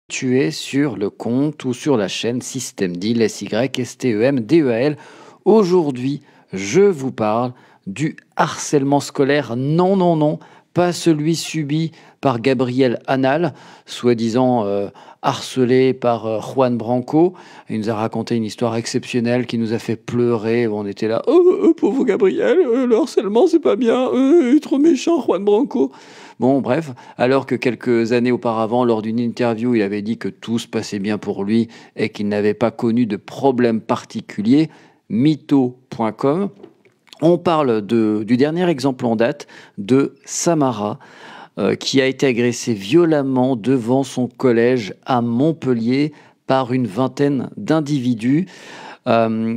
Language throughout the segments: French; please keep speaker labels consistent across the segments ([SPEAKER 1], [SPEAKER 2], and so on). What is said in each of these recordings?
[SPEAKER 1] Tu es sur le compte ou sur la chaîne Systemdeal, SYSTEMDEAL. Aujourd'hui, je vous parle du harcèlement scolaire. Non, non, non, pas celui subi par Gabriel Hanal, soi-disant harcelé par Juan Branco. Il nous a raconté une histoire exceptionnelle qui nous a fait pleurer. On était là, oh, pauvre Gabriel, le harcèlement c'est pas bien, il est trop méchant Juan Branco. Bon, bref, alors que quelques années auparavant, lors d'une interview, il avait dit que tout se passait bien pour lui et qu'il n'avait pas connu de problème particulier, mytho.com. On parle du dernier exemple en date de Samara, qui a été agressée violemment devant son collège à Montpellier par une vingtaine d'individus.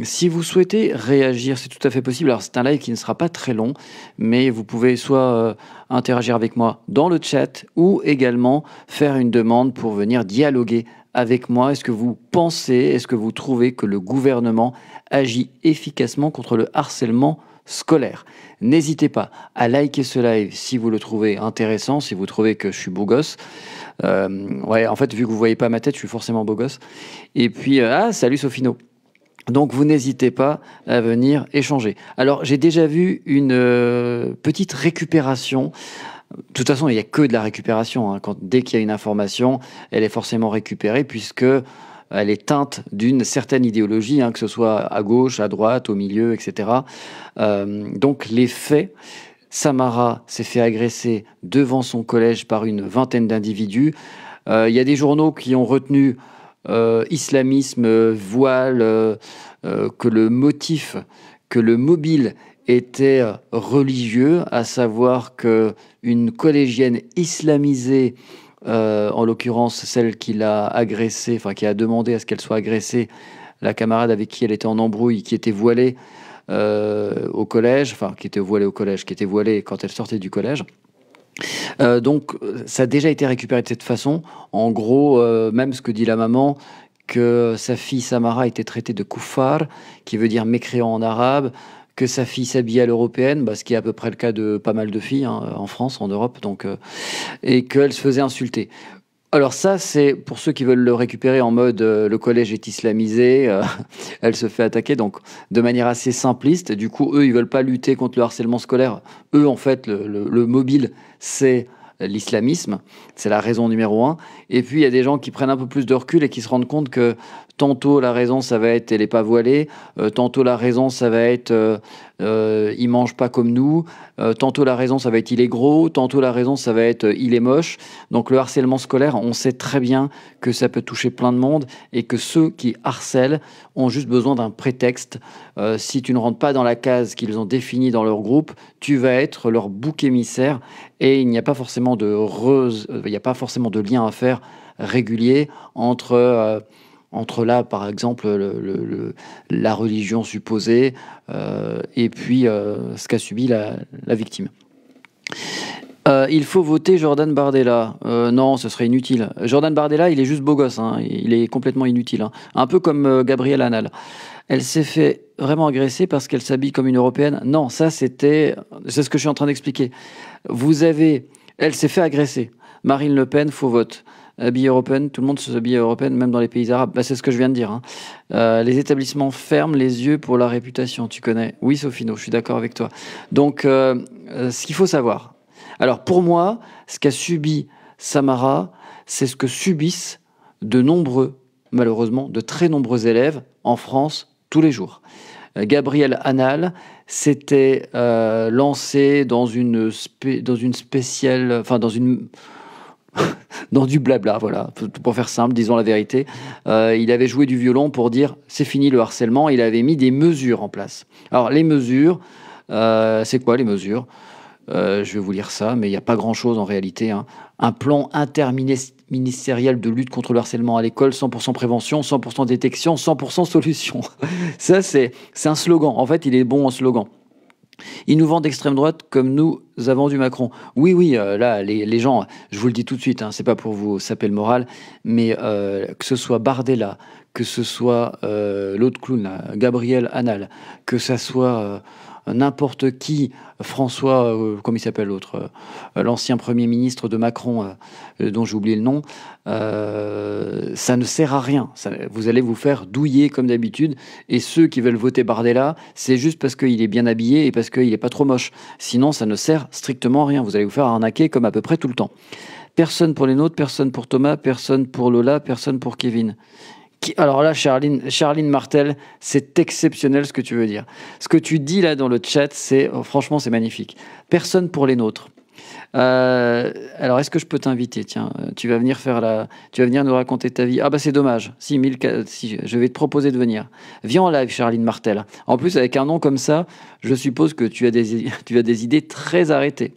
[SPEAKER 1] Si vous souhaitez réagir, c'est tout à fait possible. Alors, c'est un live qui ne sera pas très long, mais vous pouvez soit interagir avec moi dans le chat ou également faire une demande pour venir dialoguer avec moi. Est-ce que vous pensez, est-ce que vous trouvez que le gouvernement agit efficacement contre le harcèlement scolaire? N'hésitez pas à liker ce live si vous le trouvez intéressant, si vous trouvez que je suis beau gosse. Ouais, en fait, vu que vous ne voyez pas ma tête, je suis forcément beau gosse. Et puis, salut Sofino. Donc, vous n'hésitez pas à venir échanger. Alors, j'ai déjà vu une petite récupération. De toute façon, il n'y a que de la récupération. Hein. Dès qu'il y a une information, elle est forcément récupérée puisque elle est teinte d'une certaine idéologie, hein, que ce soit à gauche, à droite, au milieu, etc. Donc, les faits, Samara s'est fait agresser devant son collège par une vingtaine d'individus. Il y a des journaux qui ont retenu islamisme, voile, que le motif, que le mobile était religieux, à savoir qu'une collégienne islamisée, en l'occurrence celle qui l'a agressée, enfin qui a demandé à ce qu'elle soit agressée, la camarade avec qui elle était en embrouille, qui était voilée au collège, enfin qui était voilée au collège, qui était voilée quand elle sortait du collège. Donc, ça a déjà été récupéré de cette façon. En gros, même ce que dit la maman, que sa fille Samara a été traitée de kuffar, qui veut dire mécréant en arabe, que sa fille s'habillait à l'européenne, ce qui est à peu près le cas de pas mal de filles hein, en France, en Europe, donc, et qu'elle se faisait insulter. Alors ça, c'est pour ceux qui veulent le récupérer en mode le collège est islamisé, elle se fait attaquer, donc de manière assez simpliste. Du coup, eux, ils veulent pas lutter contre le harcèlement scolaire. Eux, en fait, le mobile, c'est l'islamisme, c'est la raison numéro un. Et puis, il y a des gens qui prennent un peu plus de recul et qui se rendent compte que tantôt la raison, ça va être elle n'est pas voilée, tantôt la raison, ça va être il mange pas comme nous, tantôt la raison, ça va être il est gros, tantôt la raison, ça va être il est moche. Donc le harcèlement scolaire, on sait très bien que ça peut toucher plein de monde et que ceux qui harcèlent ont juste besoin d'un prétexte. Si tu ne rentres pas dans la case qu'ils ont définie dans leur groupe, tu vas être leur bouc émissaire et il n'y a pas forcément il n'y a pas forcément de lien à faire régulier entre là, par exemple, la religion supposée et puis ce qu'a subi la victime. Il faut voter Jordan Bardella. Non, ce serait inutile. Jordan Bardella, il est juste beau gosse. Hein. Il est complètement inutile. Hein. Un peu comme Gabriel Hanal. Elle s'est fait vraiment agresser parce qu'elle s'habille comme une Européenne. Non, ça c'est ce que je suis en train d'expliquer. Elle s'est fait agresser. Marine Le Pen, faux vote. Habillée européenne, tout le monde se habille européenne, même dans les pays arabes. C'est ce que je viens de dire. Hein. Les établissements ferment les yeux pour la réputation. Tu connais? Oui, Sofino, je suis d'accord avec toi. Donc, ce qu'il faut savoir. Alors, pour moi, ce qu'a subi Samara, c'est ce que subissent malheureusement, de très nombreux élèves en France tous les jours. Gabriel Hanal s'était lancé dans dans du blabla, voilà, pour faire simple, disons la vérité. Il avait joué du violon pour dire c'est fini le harcèlement. Il avait mis des mesures en place. Alors les mesures, c'est quoi les mesures? Je vais vous lire ça, mais il n'y a pas grand-chose en réalité. Hein. Un plan interministériel de lutte contre le harcèlement à l'école, 100% prévention, 100% détection, 100% solution. Ça, c'est un slogan. En fait, il est bon en slogan. Ils nous vendent d'extrême droite comme nous avons du Macron. Oui, là, les gens, je vous le dis tout de suite, hein, c'est pas pour vous saper le moral, mais que ce soit Bardella, que ce soit l'autre clown, là, Gabriel Hanal, que ça soit n'importe qui, François, comment il s'appelle l'autre, l'ancien Premier ministre de Macron, dont j'ai oublié le nom, ça ne sert à rien. Vous allez vous faire douiller comme d'habitude. Et ceux qui veulent voter Bardella, c'est juste parce qu'il est bien habillé et parce qu'il n'est pas trop moche. Sinon, ça ne sert strictement à rien. Vous allez vous faire arnaquer comme à peu près tout le temps. Personne pour les nôtres, personne pour Thomas, personne pour Lola, personne pour Kevin. Alors là, Charline Martel, c'est exceptionnel ce que tu veux dire. Ce que tu dis là dans le chat, franchement, c'est magnifique. Personne pour les nôtres. Alors, est-ce que je peux t'inviter? Tiens, tu vas venir nous raconter ta vie. Ah bah c'est dommage. Si, je vais te proposer de venir. Viens en live, Charline Martel. En plus, avec un nom comme ça, je suppose que tu as des idées très arrêtées.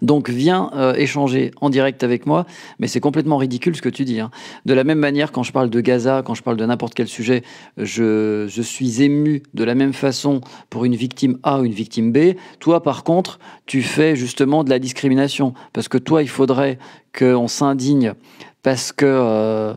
[SPEAKER 1] Donc viens échanger en direct avec moi, mais c'est complètement ridicule ce que tu dis, hein. De la même manière, quand je parle de Gaza, quand je parle de n'importe quel sujet, je suis ému de la même façon pour une victime A ou une victime B. Toi, par contre, tu fais justement de la discrimination, parce que toi, il faudrait qu'on s'indigne parce que...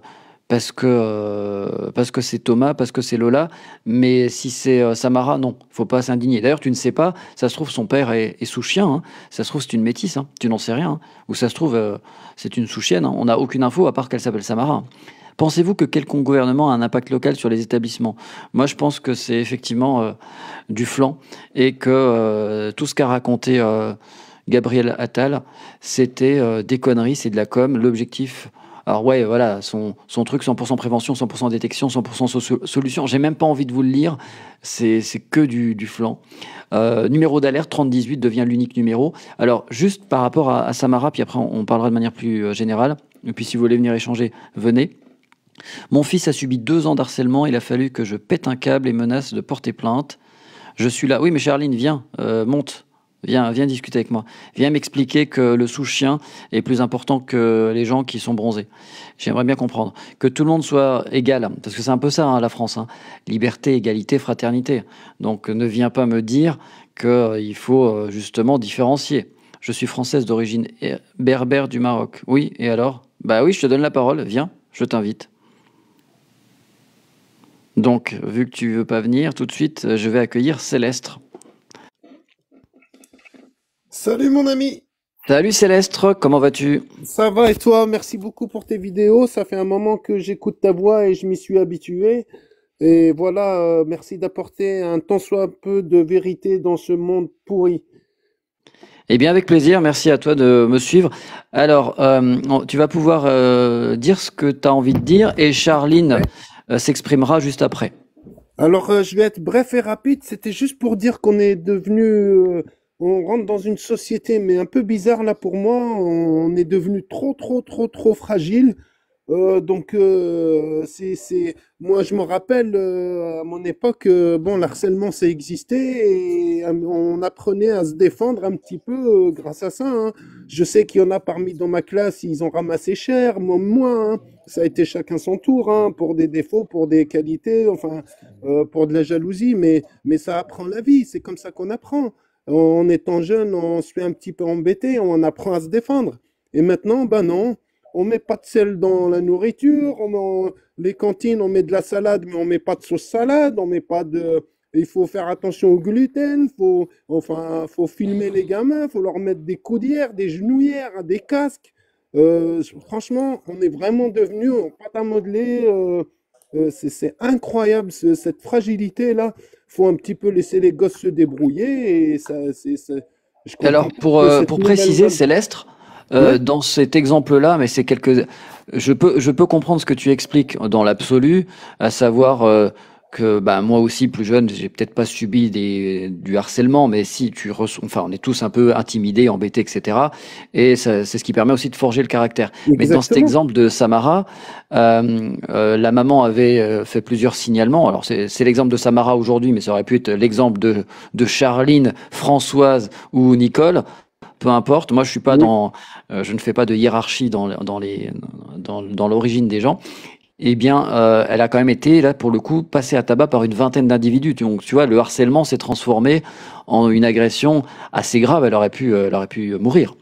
[SPEAKER 1] parce que c'est Thomas, parce que c'est Lola, mais si c'est Samara, non, faut pas s'indigner. D'ailleurs, tu ne sais pas, ça se trouve son père est sous-chien, hein. Ça se trouve c'est une métisse, hein. Tu n'en sais rien, hein. Ou ça se trouve c'est une sous-chienne, hein. On n'a aucune info à part qu'elle s'appelle Samara. Pensez-vous que quelconque gouvernement a un impact local sur les établissements? Moi, je pense que c'est effectivement du flan et que tout ce qu'a raconté Gabriel Attal, c'était des conneries, c'est de la com. L'objectif... Alors ouais, voilà, son truc 100% prévention, 100% détection, 100% solution. J'ai même pas envie de vous le lire, c'est que du flan. Numéro d'alerte 3018 devient l'unique numéro. Alors juste par rapport à Samara, puis après on parlera de manière plus générale. Et puis si vous voulez venir échanger, venez. Mon fils a subi 2 ans d'harcèlement, il a fallu que je pète un câble et menace de porter plainte. Je suis là. Oui mais Charline, viens, monte. Viens discuter avec moi. Viens m'expliquer que le sous-chien est plus important que les gens qui sont bronzés. J'aimerais bien comprendre. Que tout le monde soit égal. Parce que c'est un peu ça, hein, la France, hein. Liberté, égalité, fraternité. Donc ne viens pas me dire qu'il faut justement différencier. Je suis française d'origine berbère du Maroc. Oui, et alors? Bah oui, je te donne la parole. Viens, je t'invite. Donc, vu que tu veux pas venir, tout de suite, je vais accueillir Céleste.
[SPEAKER 2] Salut mon ami,
[SPEAKER 1] Salut Céleste, comment vas-tu?
[SPEAKER 2] ça va et toi? Merci beaucoup pour tes vidéos. Ça fait un moment que j'écoute ta voix et je m'y suis habitué. Et voilà, merci d'apporter un tant soit peu de vérité dans ce monde pourri.
[SPEAKER 1] Eh bien, avec plaisir, merci à toi de me suivre. Alors, tu vas pouvoir dire ce que tu as envie de dire et Charline
[SPEAKER 2] Ouais.
[SPEAKER 1] s'exprimera juste après.
[SPEAKER 2] Alors, je vais être bref et rapide. C'était juste pour dire qu'on est devenu, on rentre dans une société, mais un peu bizarre là pour moi. On est devenu trop fragile. Moi, je me rappelle à mon époque, bon, l'harcèlement, ça existait et on apprenait à se défendre un petit peu grâce à ça, hein. Je sais qu'il y en a parmi dans ma classe, ils ont ramassé cher, moi, hein. Ça a été chacun son tour, hein, pour des défauts, pour des qualités, enfin, pour de la jalousie, mais ça apprend la vie, c'est comme ça qu'on apprend. En étant jeune, on se fait un petit peu embêter, on apprend à se défendre. Et maintenant, ben non. On met pas de sel dans la nourriture, les cantines, on met de la salade, mais on met pas de sauce salade, on met pas de... Il faut faire attention au gluten, faut filmer les gamins, faut leur mettre des coudières, des genouillères, des casques. Franchement, on est vraiment devenu en pâte à modeler. C'est incroyable cette fragilité-là. Faut un petit peu laisser les gosses se débrouiller et je comprends
[SPEAKER 1] Alors,
[SPEAKER 2] pas que cette
[SPEAKER 1] pour
[SPEAKER 2] nouvelle
[SPEAKER 1] préciser,
[SPEAKER 2] vague.
[SPEAKER 1] Céleste,
[SPEAKER 2] Ouais,
[SPEAKER 1] dans cet exemple-là, mais c'est je peux comprendre ce que tu expliques dans l'absolu, à savoir que bah, moi aussi, plus jeune, j'ai peut-être pas subi du harcèlement, mais si enfin, on est tous un peu intimidés, embêtés, etc. Et c'est ce qui permet aussi de forger le caractère. Mais dans cet
[SPEAKER 2] exactement.
[SPEAKER 1] exemple de Samara, la maman avait fait plusieurs signalements. Alors c'est l'exemple de Samara aujourd'hui, mais ça aurait pu être l'exemple de Charline, Françoise ou Nicole. Peu importe, moi
[SPEAKER 2] Oui.
[SPEAKER 1] je ne fais pas de hiérarchie dans l'origine des gens. Eh bien, elle a quand même été là pour le coup passée à tabac par une vingtaine d'individus. Donc, tu vois, le harcèlement s'est transformé en une agression assez grave. Elle aurait pu mourir.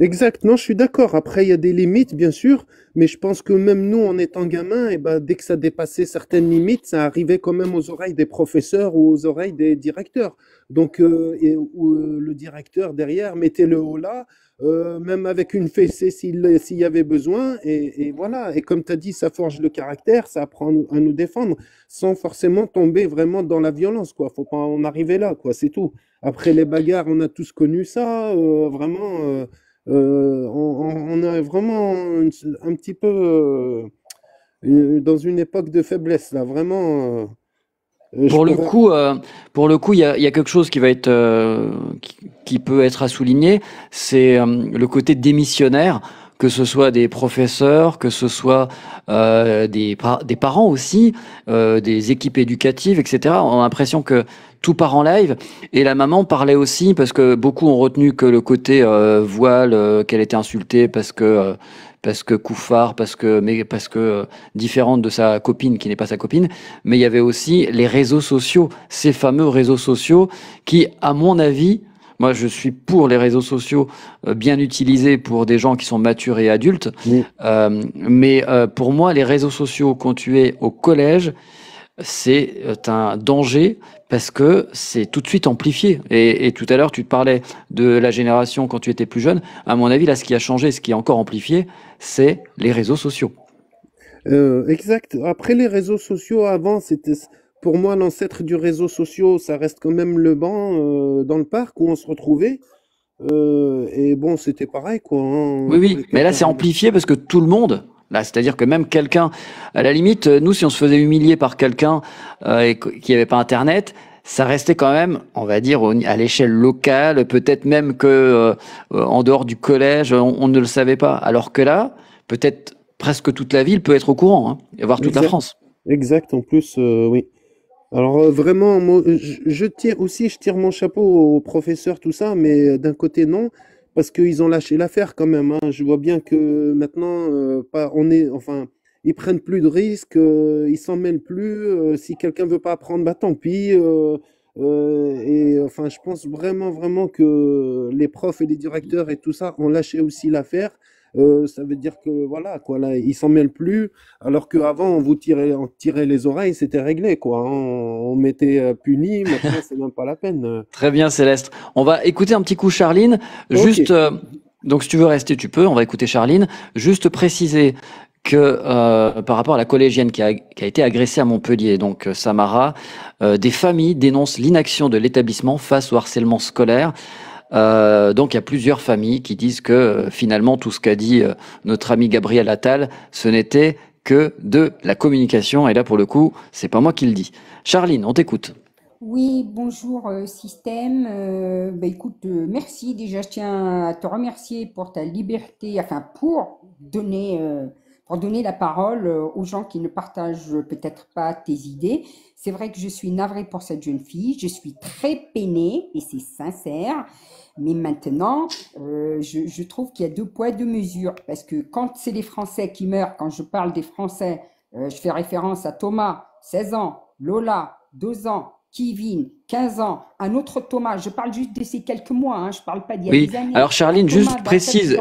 [SPEAKER 2] Exact, non, je suis d'accord. Après, il y a des limites, bien sûr, mais je pense que même nous, en étant gamins, et ben, dès que ça dépassait certaines limites, ça arrivait quand même aux oreilles des professeurs ou aux oreilles des directeurs. Donc, le directeur derrière mettait le haut là. même avec une fessée s'il y avait besoin. Et voilà. Et comme tu as dit, ça forge le caractère, ça apprend à nous défendre sans forcément tomber vraiment dans la violence, quoi. Faut pas en arriver là, quoi. C'est tout. Après les bagarres, on a tous connu ça. Vraiment, on est vraiment un petit peu dans une époque de faiblesse, là. Vraiment, je
[SPEAKER 1] Pour le
[SPEAKER 2] pourrais.
[SPEAKER 1] coup, euh, il y a quelque chose qui va être, qui peut être à souligner, c'est le côté démissionnaire, que ce soit des professeurs, que ce soit des parents aussi, des équipes éducatives, etc. On a l'impression que tout part en live. Et la maman parlait aussi, parce que beaucoup ont retenu que le côté voile, qu'elle était insultée parce que couffard, parce que différente de sa copine qui n'est pas sa copine, mais il y avait aussi les réseaux sociaux, ces fameux réseaux sociaux qui, à mon avis, moi je suis pour les réseaux sociaux bien utilisés pour des gens qui sont matures et adultes,
[SPEAKER 2] Mm.
[SPEAKER 1] mais pour moi les réseaux sociaux quand tu es au collège, c'est un danger parce que c'est tout de suite amplifié. Et tout à l'heure, tu te parlais de la génération quand tu étais plus jeune. À mon avis, là, ce qui a changé, ce qui est encore amplifié, c'est les réseaux sociaux.
[SPEAKER 2] Exact. Après, les réseaux sociaux, avant, c'était pour moi l'ancêtre du réseau social, ça reste quand même le banc dans le parc où on se retrouvait. Et bon, c'était pareil, quoi, hein.
[SPEAKER 1] Oui,
[SPEAKER 2] On trouvait
[SPEAKER 1] oui, mais là,
[SPEAKER 2] quelqu'un.
[SPEAKER 1] c'est amplifié parce que tout le monde, là, c'est-à-dire que même quelqu'un, à la limite, nous, si on se faisait humilier par quelqu'un qui n'avait pas Internet, ça restait quand même, on va dire, à l'échelle locale, peut-être même que en dehors du collège, on ne le savait pas. Alors que là, peut-être presque toute la ville peut être au courant, hein, et voir toute la
[SPEAKER 2] Exact.
[SPEAKER 1] France.
[SPEAKER 2] Exact. En plus, oui. Alors vraiment, moi, je tire aussi, je tire mon chapeau aux professeurs, tout ça, mais d'un côté non, parce qu'ils ont lâché l'affaire quand même, hein. Je vois bien que maintenant, pas, enfin, ils prennent plus de risques, ils s'en mêlent plus. Si quelqu'un veut pas apprendre, bah tant pis. Et enfin, je pense vraiment, vraiment que les profs et les directeurs et tout ça ont lâché aussi l'affaire. Ça veut dire que voilà, quoi, là, ils s'en mêlent plus. Alors qu'avant, on tirait les oreilles, c'était réglé, quoi, hein. On m'était puni, maintenant, c'est même pas la peine.
[SPEAKER 1] Très bien, Céleste. On va écouter un petit coup Charline.
[SPEAKER 2] Ok.
[SPEAKER 1] Juste, donc si tu veux rester, tu peux. On va écouter Charline. Juste préciser que par rapport à la collégienne qui a été agressée à Montpellier, donc Samara, des familles dénoncent l'inaction de l'établissement face au harcèlement scolaire. Donc il y a plusieurs familles qui disent que finalement tout ce qu'a dit notre ami Gabriel Attal, ce n'était que de la communication. Et là pour le coup, c'est pas moi qui le dis. Charline, on t'écoute.
[SPEAKER 3] Oui, bonjour système. Écoute, merci. Déjà, je tiens à te remercier pour ta liberté, enfin pour donner la parole aux gens qui ne partagent peut-être pas tes idées. C'est vrai que je suis navrée pour cette jeune fille. Je suis très peinée et c'est sincère. Mais maintenant, je trouve qu'il y a deux poids, deux mesures. Parce que quand c'est les Français qui meurent, quand je parle des Français, je fais référence à Thomas, 16 ans, Lola, 2 ans, Kevin, 15 ans, un autre Thomas, je parle juste de ces quelques mois, hein, je ne parle pas d'il y a
[SPEAKER 1] Oui,
[SPEAKER 3] des années.
[SPEAKER 1] alors
[SPEAKER 3] Un
[SPEAKER 1] Charline,
[SPEAKER 3] Thomas
[SPEAKER 1] juste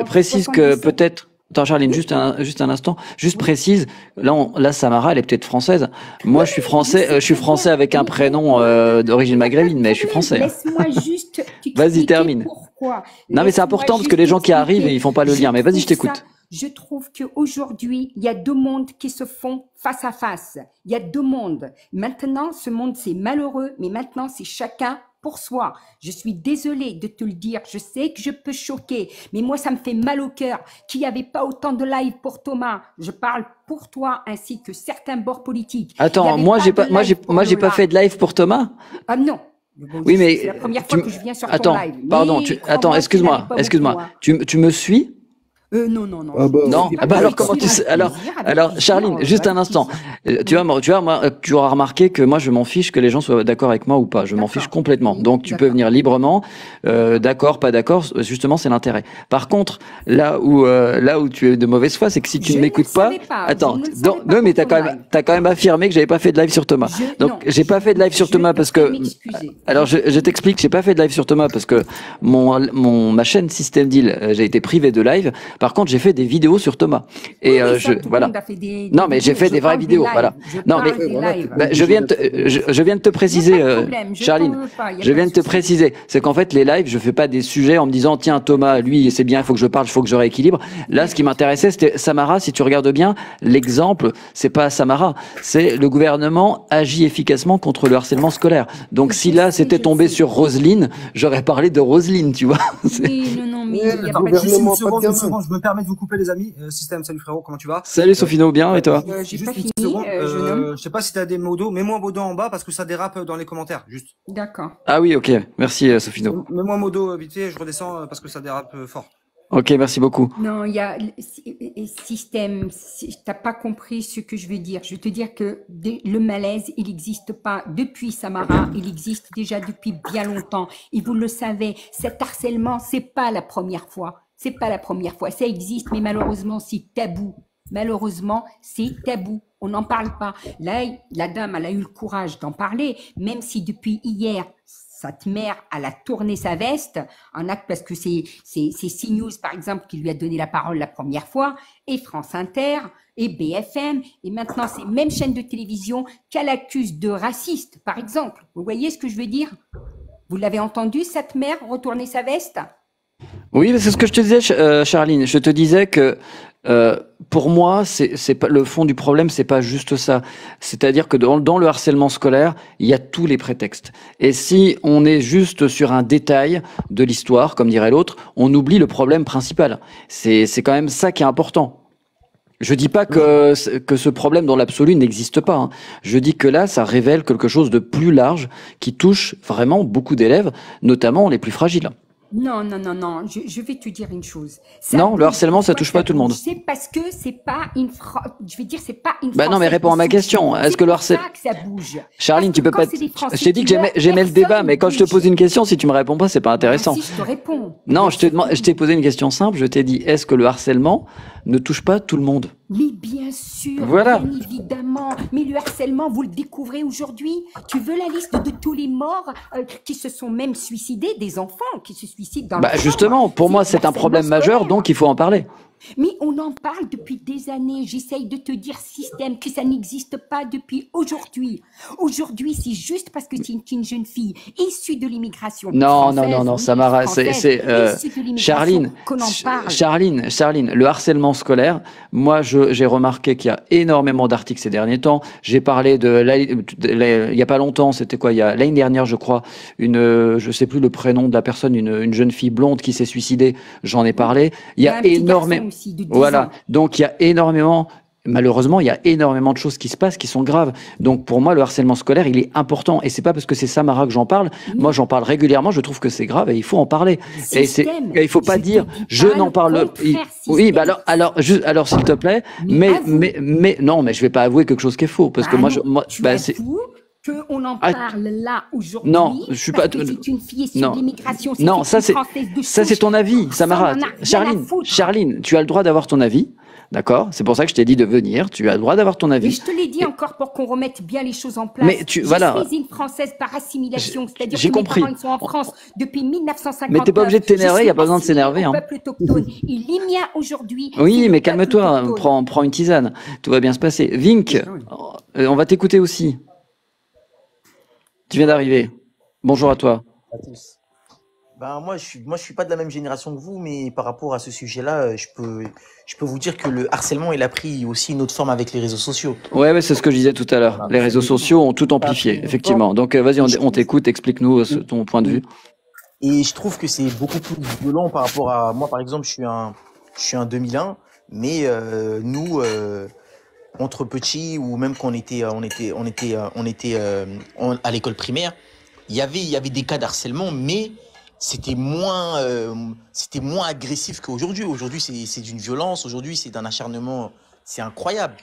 [SPEAKER 1] précise que
[SPEAKER 3] 77.
[SPEAKER 1] peut-être. Attends, Charline,
[SPEAKER 3] Oui,
[SPEAKER 1] juste un instant. Juste
[SPEAKER 3] oui,
[SPEAKER 1] précise. Là, là, Samara, elle est peut-être française. Moi,
[SPEAKER 3] oui, oui, je sais
[SPEAKER 1] je suis
[SPEAKER 3] très bien.
[SPEAKER 1] français avec un
[SPEAKER 3] Mais
[SPEAKER 1] prénom d'origine
[SPEAKER 3] pas de
[SPEAKER 1] maghrébine, mais je suis
[SPEAKER 3] problème,
[SPEAKER 1] français, hein.
[SPEAKER 3] laisse-moi juste
[SPEAKER 1] Vas-y,
[SPEAKER 3] t'expliquer
[SPEAKER 1] termine.
[SPEAKER 3] pourquoi.
[SPEAKER 1] Non, mais c'est
[SPEAKER 3] Laisse-moi
[SPEAKER 1] important parce que
[SPEAKER 3] juste
[SPEAKER 1] les gens qui arrivent,
[SPEAKER 3] t'expliquer.
[SPEAKER 1] ils font pas le lien. Mais vas-y, je t'écoute.
[SPEAKER 3] Je trouve qu'aujourd'hui, il y a deux mondes qui se font face à face. Il y a deux mondes. Maintenant, ce monde, c'est malheureux, mais maintenant, c'est chacun pour soi. Je suis désolée de te le dire. Je sais que je peux choquer, mais moi, ça me fait mal au cœur qu'il n'y avait pas autant de live pour Thomas. Je parle pour toi ainsi que certains bords politiques. Il n'y
[SPEAKER 1] Attends,
[SPEAKER 3] avait pas de live pour
[SPEAKER 1] j'ai pas
[SPEAKER 3] Lola.
[SPEAKER 1] fait de live pour Thomas.
[SPEAKER 3] Ah non. Bon,
[SPEAKER 1] Oui,
[SPEAKER 3] c'est la
[SPEAKER 1] mais
[SPEAKER 3] première
[SPEAKER 1] tu,
[SPEAKER 3] fois que je viens sur ton
[SPEAKER 1] attends,
[SPEAKER 3] live.
[SPEAKER 1] pardon,
[SPEAKER 3] Mais
[SPEAKER 1] attends,
[SPEAKER 3] crois-moi qu'il n'y en avait pas beaucoup,
[SPEAKER 1] excuse-moi.
[SPEAKER 3] hein.
[SPEAKER 1] Tu me suis?
[SPEAKER 3] Non, non, non,
[SPEAKER 2] Ah bah,
[SPEAKER 1] Non?
[SPEAKER 2] si
[SPEAKER 1] Ah bah alors comment tu
[SPEAKER 3] avec
[SPEAKER 1] sais?
[SPEAKER 3] plaisir,
[SPEAKER 1] Alors Charline, juste un
[SPEAKER 3] avec
[SPEAKER 1] instant.
[SPEAKER 3] plaisir.
[SPEAKER 1] Tu
[SPEAKER 3] Oui,
[SPEAKER 1] vois, moi, tu auras remarqué que moi, je m'en fiche que les gens soient d'accord avec moi ou pas. Je m'en fiche
[SPEAKER 3] d'accord.
[SPEAKER 1] complètement.
[SPEAKER 3] Oui,
[SPEAKER 1] Donc, tu peux
[SPEAKER 3] d'accord.
[SPEAKER 1] venir librement,
[SPEAKER 3] D'accord.
[SPEAKER 1] d'accord, pas d'accord. Justement, c'est l'intérêt. Par contre, là où tu es de mauvaise foi, c'est que si tu
[SPEAKER 3] Je
[SPEAKER 1] ne
[SPEAKER 3] ne le
[SPEAKER 1] m'écoutes pas,
[SPEAKER 3] savais pas. Je
[SPEAKER 1] attends,
[SPEAKER 3] ne le savais pas
[SPEAKER 1] non, mais
[SPEAKER 3] pour ton live.
[SPEAKER 1] t'as quand même affirmé que j'avais pas fait de live sur Thomas. Donc,
[SPEAKER 3] Non,
[SPEAKER 1] j'ai pas fait de live sur
[SPEAKER 3] je
[SPEAKER 1] Thomas
[SPEAKER 3] te
[SPEAKER 1] parce
[SPEAKER 3] prie de
[SPEAKER 1] que,
[SPEAKER 3] m'excuser.
[SPEAKER 1] alors, je t'explique, j'ai pas fait de live sur Thomas parce que ma chaîne System Deal, j'ai été privé de live. Par contre, j'ai fait des vidéos sur Thomas.
[SPEAKER 3] Oui,
[SPEAKER 1] Et
[SPEAKER 3] oui, ça, tout le
[SPEAKER 1] voilà.
[SPEAKER 3] monde a fait des
[SPEAKER 1] Non, mais j'ai
[SPEAKER 3] vidéos.
[SPEAKER 1] fait
[SPEAKER 3] Je
[SPEAKER 1] des vraies
[SPEAKER 3] parle des
[SPEAKER 1] vidéos.
[SPEAKER 3] lives.
[SPEAKER 1] Voilà.
[SPEAKER 3] Je
[SPEAKER 1] Non, mais
[SPEAKER 3] parle des
[SPEAKER 2] voilà, t'es
[SPEAKER 3] lives.
[SPEAKER 2] pas
[SPEAKER 1] bah,
[SPEAKER 2] obligé d'être.
[SPEAKER 1] je viens de te
[SPEAKER 3] Il n'y a
[SPEAKER 1] préciser,
[SPEAKER 3] pas de problème, je t'en
[SPEAKER 1] Charline.
[SPEAKER 3] veux pas, il n'y a
[SPEAKER 1] Je
[SPEAKER 3] pas
[SPEAKER 1] viens
[SPEAKER 3] de
[SPEAKER 1] de te
[SPEAKER 3] souci.
[SPEAKER 1] préciser, c'est qu'en fait les lives, je fais pas des sujets en me disant tiens Thomas, lui c'est bien, il faut que je parle, il faut que je rééquilibre. Là, ce qui m'intéressait, c'était Samara. Si tu regardes bien, l'exemple, c'est pas Samara, c'est le gouvernement agit efficacement contre le harcèlement scolaire. Donc si
[SPEAKER 3] Je
[SPEAKER 1] là
[SPEAKER 3] sais,
[SPEAKER 1] c'était
[SPEAKER 3] je
[SPEAKER 1] tombé
[SPEAKER 3] sais.
[SPEAKER 1] sur Roselyne, j'aurais parlé de Roselyne, tu vois. C'est-
[SPEAKER 3] Oui, non, mais
[SPEAKER 2] Ouais,
[SPEAKER 3] il n'y
[SPEAKER 2] le
[SPEAKER 3] a pas de
[SPEAKER 4] Juste une
[SPEAKER 2] gouvernement, pas de
[SPEAKER 4] seconde,
[SPEAKER 2] gamin.
[SPEAKER 4] je me permets de vous couper les amis. Système, salut frérot, comment tu vas?
[SPEAKER 1] Salut Sophino, bien et toi?
[SPEAKER 3] J'ai
[SPEAKER 4] Juste
[SPEAKER 3] pas
[SPEAKER 4] une
[SPEAKER 3] fini,
[SPEAKER 4] seconde,
[SPEAKER 3] jeune homme.
[SPEAKER 4] je sais pas si t'as des modos, mets-moi un modo en bas parce que ça dérape dans les commentaires, juste.
[SPEAKER 3] D'accord.
[SPEAKER 1] Ah oui, ok, merci Sophino.
[SPEAKER 4] Mets-moi un modo vite fait, je redescends parce que ça dérape fort.
[SPEAKER 1] Ok, merci beaucoup.
[SPEAKER 3] Non, il y a système. T'as pas compris ce que je veux dire. Je veux te dire que le malaise, il n'existe pas depuis Samara. Il existe déjà depuis bien longtemps. Et vous le savez, cet harcèlement, c'est pas la première fois. C'est pas la première fois. Ça existe, mais malheureusement, c'est tabou. Malheureusement, c'est tabou. On n'en parle pas. Là, la dame, elle a eu le courage d'en parler, même si depuis hier, cette mère, elle a tourné sa veste en acte parce que c'est CNews, par exemple, qui lui a donné la parole la première fois, et France Inter, et BFM, et maintenant c'est même chaîne de télévision qu'elle accuse de raciste, par exemple. Vous voyez ce que je veux dire? Vous l'avez entendu, cette mère retourner sa veste?
[SPEAKER 1] Oui, mais c'est ce que je te disais, Charline. Je te disais que pour moi, c'est pas le fond du problème, c'est pas juste ça. C'est-à-dire que dans le harcèlement scolaire, il y a tous les prétextes. Et si on est juste sur un détail de l'histoire, comme dirait l'autre, on oublie le problème principal. C'est quand même ça qui est important. Je dis pas que ce problème dans l'absolu n'existe pas, hein. Je dis que là, ça révèle quelque chose de plus large qui touche vraiment beaucoup d'élèves, notamment les plus fragiles.
[SPEAKER 3] Non, non, non, non, je vais te dire une chose. Ça
[SPEAKER 1] Non, le
[SPEAKER 3] bouge.
[SPEAKER 1] harcèlement, ça
[SPEAKER 3] Pourquoi
[SPEAKER 1] touche pas tout le monde.
[SPEAKER 3] bouge? C'est parce que c'est pas je vais dire, c'est pas une
[SPEAKER 1] Bah non, mais
[SPEAKER 3] Française
[SPEAKER 1] réponds à ma
[SPEAKER 3] qui
[SPEAKER 1] question.
[SPEAKER 3] souffre.
[SPEAKER 1] Est-ce
[SPEAKER 3] C'est
[SPEAKER 1] que le
[SPEAKER 3] pour
[SPEAKER 1] harcèlement...
[SPEAKER 3] ça que ça bouge.
[SPEAKER 1] Charline,
[SPEAKER 3] Parce
[SPEAKER 1] tu
[SPEAKER 3] que
[SPEAKER 1] peux
[SPEAKER 3] quand
[SPEAKER 1] pas...
[SPEAKER 3] c'est des Français
[SPEAKER 1] Je t'ai dit
[SPEAKER 3] qui
[SPEAKER 1] que
[SPEAKER 3] meurent,
[SPEAKER 1] j'aimais le débat,
[SPEAKER 3] personne
[SPEAKER 1] mais quand je te
[SPEAKER 3] bouge.
[SPEAKER 1] pose une question, si tu me réponds pas, c'est pas
[SPEAKER 3] Ben
[SPEAKER 1] intéressant.
[SPEAKER 3] si, je te réponds.
[SPEAKER 1] Non,
[SPEAKER 3] Bien
[SPEAKER 1] je
[SPEAKER 3] sûr.
[SPEAKER 1] t'ai posé une question simple. Je t'ai dit, est-ce que le harcèlement ne touche pas tout le monde?
[SPEAKER 3] Mais bien sûr,
[SPEAKER 1] Voilà.
[SPEAKER 3] bien évidemment. Mais le harcèlement, vous le découvrez aujourd'hui. Tu veux la liste de tous les morts qui se sont même suicidés, des enfants qui se suicident dans
[SPEAKER 1] Bah
[SPEAKER 3] leur chambre?
[SPEAKER 1] justement, pour moi,
[SPEAKER 3] C'est
[SPEAKER 1] c'est un
[SPEAKER 3] harcèlement
[SPEAKER 1] problème majeur,
[SPEAKER 3] scolaire.
[SPEAKER 1] donc il faut en parler.
[SPEAKER 3] Mais on en parle depuis des années. J'essaye de te dire, système, que ça n'existe pas depuis aujourd'hui. Aujourd'hui, c'est juste parce que c'est une jeune fille issue de l'immigration
[SPEAKER 1] Non, non,
[SPEAKER 3] française,
[SPEAKER 1] non, non,
[SPEAKER 3] oui,
[SPEAKER 1] Samara,
[SPEAKER 3] française,
[SPEAKER 1] c'est
[SPEAKER 3] issue de l'immigration,
[SPEAKER 1] Charline,
[SPEAKER 3] qu'on en parle.
[SPEAKER 1] Charline, le harcèlement scolaire. Moi, j'ai remarqué qu'il y a énormément d'articles ces derniers temps. J'ai parlé il y a pas longtemps, c'était quoi, il y a l'année dernière, je crois, je sais plus le prénom de la personne, une jeune fille blonde qui s'est suicidée. J'en ai parlé. Il y
[SPEAKER 3] Il y a
[SPEAKER 1] a
[SPEAKER 3] un petit
[SPEAKER 1] énormément.
[SPEAKER 3] garçon aussi de 10
[SPEAKER 1] Voilà.
[SPEAKER 3] ans.
[SPEAKER 1] Donc il y a énormément. Malheureusement, il y a énormément de choses qui se passent qui sont graves. Donc pour moi, le harcèlement scolaire, il est important. Et c'est pas parce que c'est Samara que j'en parle. Moi, j'en parle régulièrement. Je trouve que c'est grave et il faut en parler. Et
[SPEAKER 3] Système,
[SPEAKER 1] il faut pas
[SPEAKER 3] je te
[SPEAKER 1] dire,
[SPEAKER 3] dis
[SPEAKER 1] je
[SPEAKER 3] pas
[SPEAKER 1] n'en
[SPEAKER 3] le
[SPEAKER 1] parle.
[SPEAKER 3] contraire,
[SPEAKER 1] Oui, bah
[SPEAKER 3] système.
[SPEAKER 1] alors s'il te plaît.
[SPEAKER 3] Mais avoue.
[SPEAKER 1] Mais non, mais je vais pas avouer quelque chose qui est faux parce que
[SPEAKER 3] Bah
[SPEAKER 1] moi,
[SPEAKER 3] non, tu
[SPEAKER 1] c'est.
[SPEAKER 3] avoues qu'on en
[SPEAKER 1] Ah,
[SPEAKER 3] parle là aujourd'hui
[SPEAKER 1] non, je suis
[SPEAKER 3] parce
[SPEAKER 1] pas.
[SPEAKER 3] que c'est une fille issue
[SPEAKER 1] Non,
[SPEAKER 3] de l'immigration,
[SPEAKER 1] non,
[SPEAKER 3] c'est
[SPEAKER 1] ça
[SPEAKER 3] une Française de
[SPEAKER 1] c'est
[SPEAKER 3] souche.
[SPEAKER 1] ton avis,
[SPEAKER 3] Ça,
[SPEAKER 1] Samara.
[SPEAKER 3] on en a rien à
[SPEAKER 1] Charline,
[SPEAKER 3] foutre.
[SPEAKER 1] Charline, tu as le droit d'avoir ton avis, d'accord? C'est pour ça que je t'ai dit de venir. Tu as le droit d'avoir ton
[SPEAKER 3] Mais
[SPEAKER 1] avis.
[SPEAKER 3] je te l'ai dit encore pour qu'on remette bien les choses en place.
[SPEAKER 1] Mais voilà.
[SPEAKER 3] Je suis une Française par assimilation, c'est-à-dire
[SPEAKER 1] J'ai
[SPEAKER 3] que mes
[SPEAKER 1] compris.
[SPEAKER 3] parents ils sont en France depuis 1959.
[SPEAKER 1] Mais t'es pas obligé de t'énerver, y a pas besoin de s'énerver, hein.
[SPEAKER 3] Je suis assimilée au peuple autochtone. Et les miens aujourd'hui, c'est
[SPEAKER 1] Oui,
[SPEAKER 3] le
[SPEAKER 1] mais
[SPEAKER 3] peuple
[SPEAKER 1] calme-toi,
[SPEAKER 3] autochtone.
[SPEAKER 1] prends une tisane, tout va bien se passer. Vink,
[SPEAKER 4] Ah oui.
[SPEAKER 1] on va t'écouter aussi. Tu viens d'arriver. Bonjour à toi.
[SPEAKER 5] À tous. Ben, moi, je suis pas de la même génération que vous, mais par rapport à ce sujet-là, je peux vous dire que le harcèlement, il a pris aussi une autre forme avec les réseaux sociaux.
[SPEAKER 1] Ouais, c'est ce que je disais tout à l'heure.
[SPEAKER 5] Voilà.
[SPEAKER 1] Les réseaux sociaux ont tout
[SPEAKER 5] Ça a
[SPEAKER 1] amplifié,
[SPEAKER 5] pris une autre
[SPEAKER 1] effectivement.
[SPEAKER 5] forme.
[SPEAKER 1] Donc vas-y,
[SPEAKER 5] Et je
[SPEAKER 1] on
[SPEAKER 5] trouve,
[SPEAKER 1] t'écoute, explique-nous ton point de vue.
[SPEAKER 5] et je trouve que c'est beaucoup plus violent par rapport à moi, par exemple, je suis un 2001, mais nous, entre petits ou même quand à l'école primaire, il y avait des cas d'harcèlement, mais c'était moins agressif qu'aujourd'hui. Aujourd'hui, c'est d'une violence. Aujourd'hui, c'est d'un acharnement. C'est incroyable.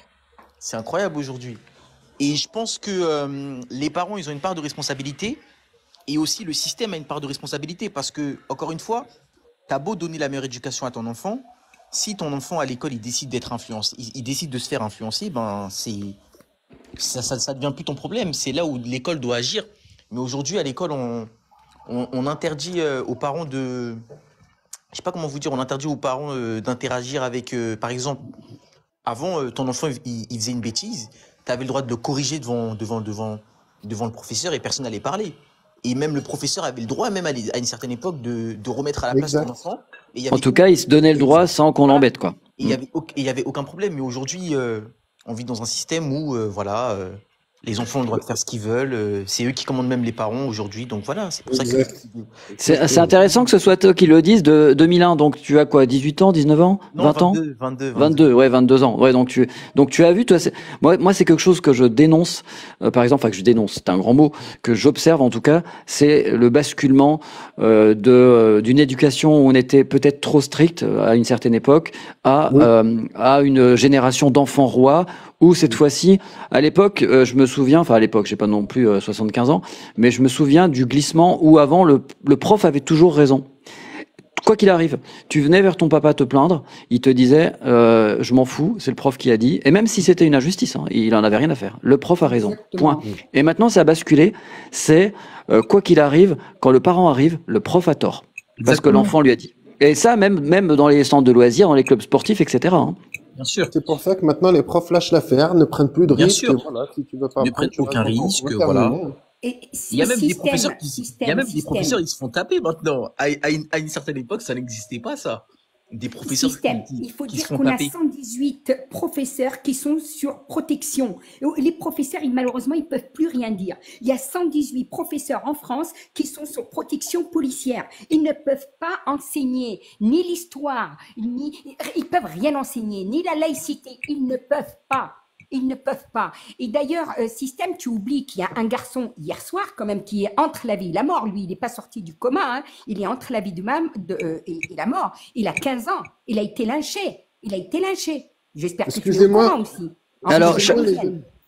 [SPEAKER 5] C'est incroyable aujourd'hui. Et je pense que les parents, ils ont une part de responsabilité. Et aussi, le système a une part de responsabilité. Parce que, encore une fois, t'as beau donner la meilleure éducation à ton enfant, si ton enfant à l'école, il décide d'être influencé, il décide de se faire influencer, ben, ça devient plus ton problème. C'est là où l'école doit agir. Mais aujourd'hui, à l'école, on interdit aux parents de, je sais pas comment vous dire, on interdit aux parents d'interagir avec, par exemple, avant, ton enfant, il faisait une bêtise, tu avais le droit de le corriger devant le professeur et personne n'allait parler. Et même le professeur avait le droit, même à une certaine époque, de remettre à la place ton
[SPEAKER 2] Exact.
[SPEAKER 5] enfant. Et il y
[SPEAKER 1] En
[SPEAKER 5] avait
[SPEAKER 1] tout cas, il se donnait le droit sans qu'on
[SPEAKER 5] voilà.
[SPEAKER 1] l'embête, quoi.
[SPEAKER 5] Et il y avait aucun problème. Mais aujourd'hui, on vit dans un système où, voilà, les enfants ont le droit de faire ce qu'ils veulent. C'est eux qui commandent même les parents aujourd'hui. Donc voilà, c'est pour ça que
[SPEAKER 2] Exact.
[SPEAKER 1] C'est intéressant que ce soit toi qui le dise de 2001. Donc, tu as quoi, 18 ans, 19 ans,
[SPEAKER 5] non,
[SPEAKER 1] 20 ans? 22, ouais, 22 ans. Ouais, donc tu as vu, toi, moi, c'est quelque chose que je dénonce, par exemple, enfin, que je dénonce, c'est un grand mot, que j'observe, en tout cas, c'est le basculement, d'une éducation où on était peut-être trop strict à une certaine époque à une génération d'enfants rois où cette fois-ci, à l'époque, je me souviens, enfin, à l'époque, j'ai pas non plus 75 ans, mais je me souviens du glissement où avant, le prof avait toujours raison. Quoi qu'il arrive, tu venais vers ton papa te plaindre, il te disait je m'en fous, c'est le prof qui a dit, et même si c'était une injustice, hein, il en avait rien à faire. Le prof a raison.
[SPEAKER 3] Exactement.
[SPEAKER 1] Point. Et maintenant, ça a basculé. C'est quoi qu'il arrive, quand le parent arrive, le prof a tort parce que
[SPEAKER 6] Exactement.
[SPEAKER 1] l'enfant lui a dit. Et ça, même dans les centres de loisirs, dans les clubs sportifs, etc. hein.
[SPEAKER 6] Bien sûr.
[SPEAKER 2] C'est pour ça que maintenant les profs lâchent l'affaire, ne prennent plus de
[SPEAKER 6] Bien
[SPEAKER 2] risques.
[SPEAKER 6] sûr.
[SPEAKER 2] Et voilà, si tu veux pas
[SPEAKER 6] Ne
[SPEAKER 2] apprendre,
[SPEAKER 6] prennent
[SPEAKER 2] tu
[SPEAKER 6] aucun
[SPEAKER 2] restes en
[SPEAKER 6] risque,
[SPEAKER 2] cours,
[SPEAKER 6] voilà.
[SPEAKER 2] terminé.
[SPEAKER 3] Et
[SPEAKER 6] Il y a même des
[SPEAKER 3] système,
[SPEAKER 6] professeurs qui, il y a même des
[SPEAKER 3] système.
[SPEAKER 6] professeurs, ils se font taper maintenant. À une certaine époque, ça n'existait pas, ça. Des professeurs
[SPEAKER 3] Système. Il faut
[SPEAKER 6] qui se
[SPEAKER 3] dire
[SPEAKER 6] font
[SPEAKER 3] qu'on a
[SPEAKER 6] taper.
[SPEAKER 3] 118 professeurs qui sont sur protection. Les professeurs, malheureusement, ils peuvent plus rien dire. Il y a 118 professeurs en France qui sont sur protection policière. Ils ne peuvent pas enseigner ni l'histoire, ils peuvent rien enseigner, ni la laïcité. Ils ne peuvent pas. Ils ne peuvent pas. Et d'ailleurs, système, tu oublies qu'il y a un garçon hier soir, quand même, qui est entre la vie et la mort. Lui, il n'est pas sorti du coma. Hein. Il est entre la vie et la mort. Il a 15 ans. Il a été lynché. Il a été lynché. J'espère que tu es au
[SPEAKER 2] Excusez-moi.
[SPEAKER 3] courant aussi.
[SPEAKER 1] Alors,
[SPEAKER 3] Enfant,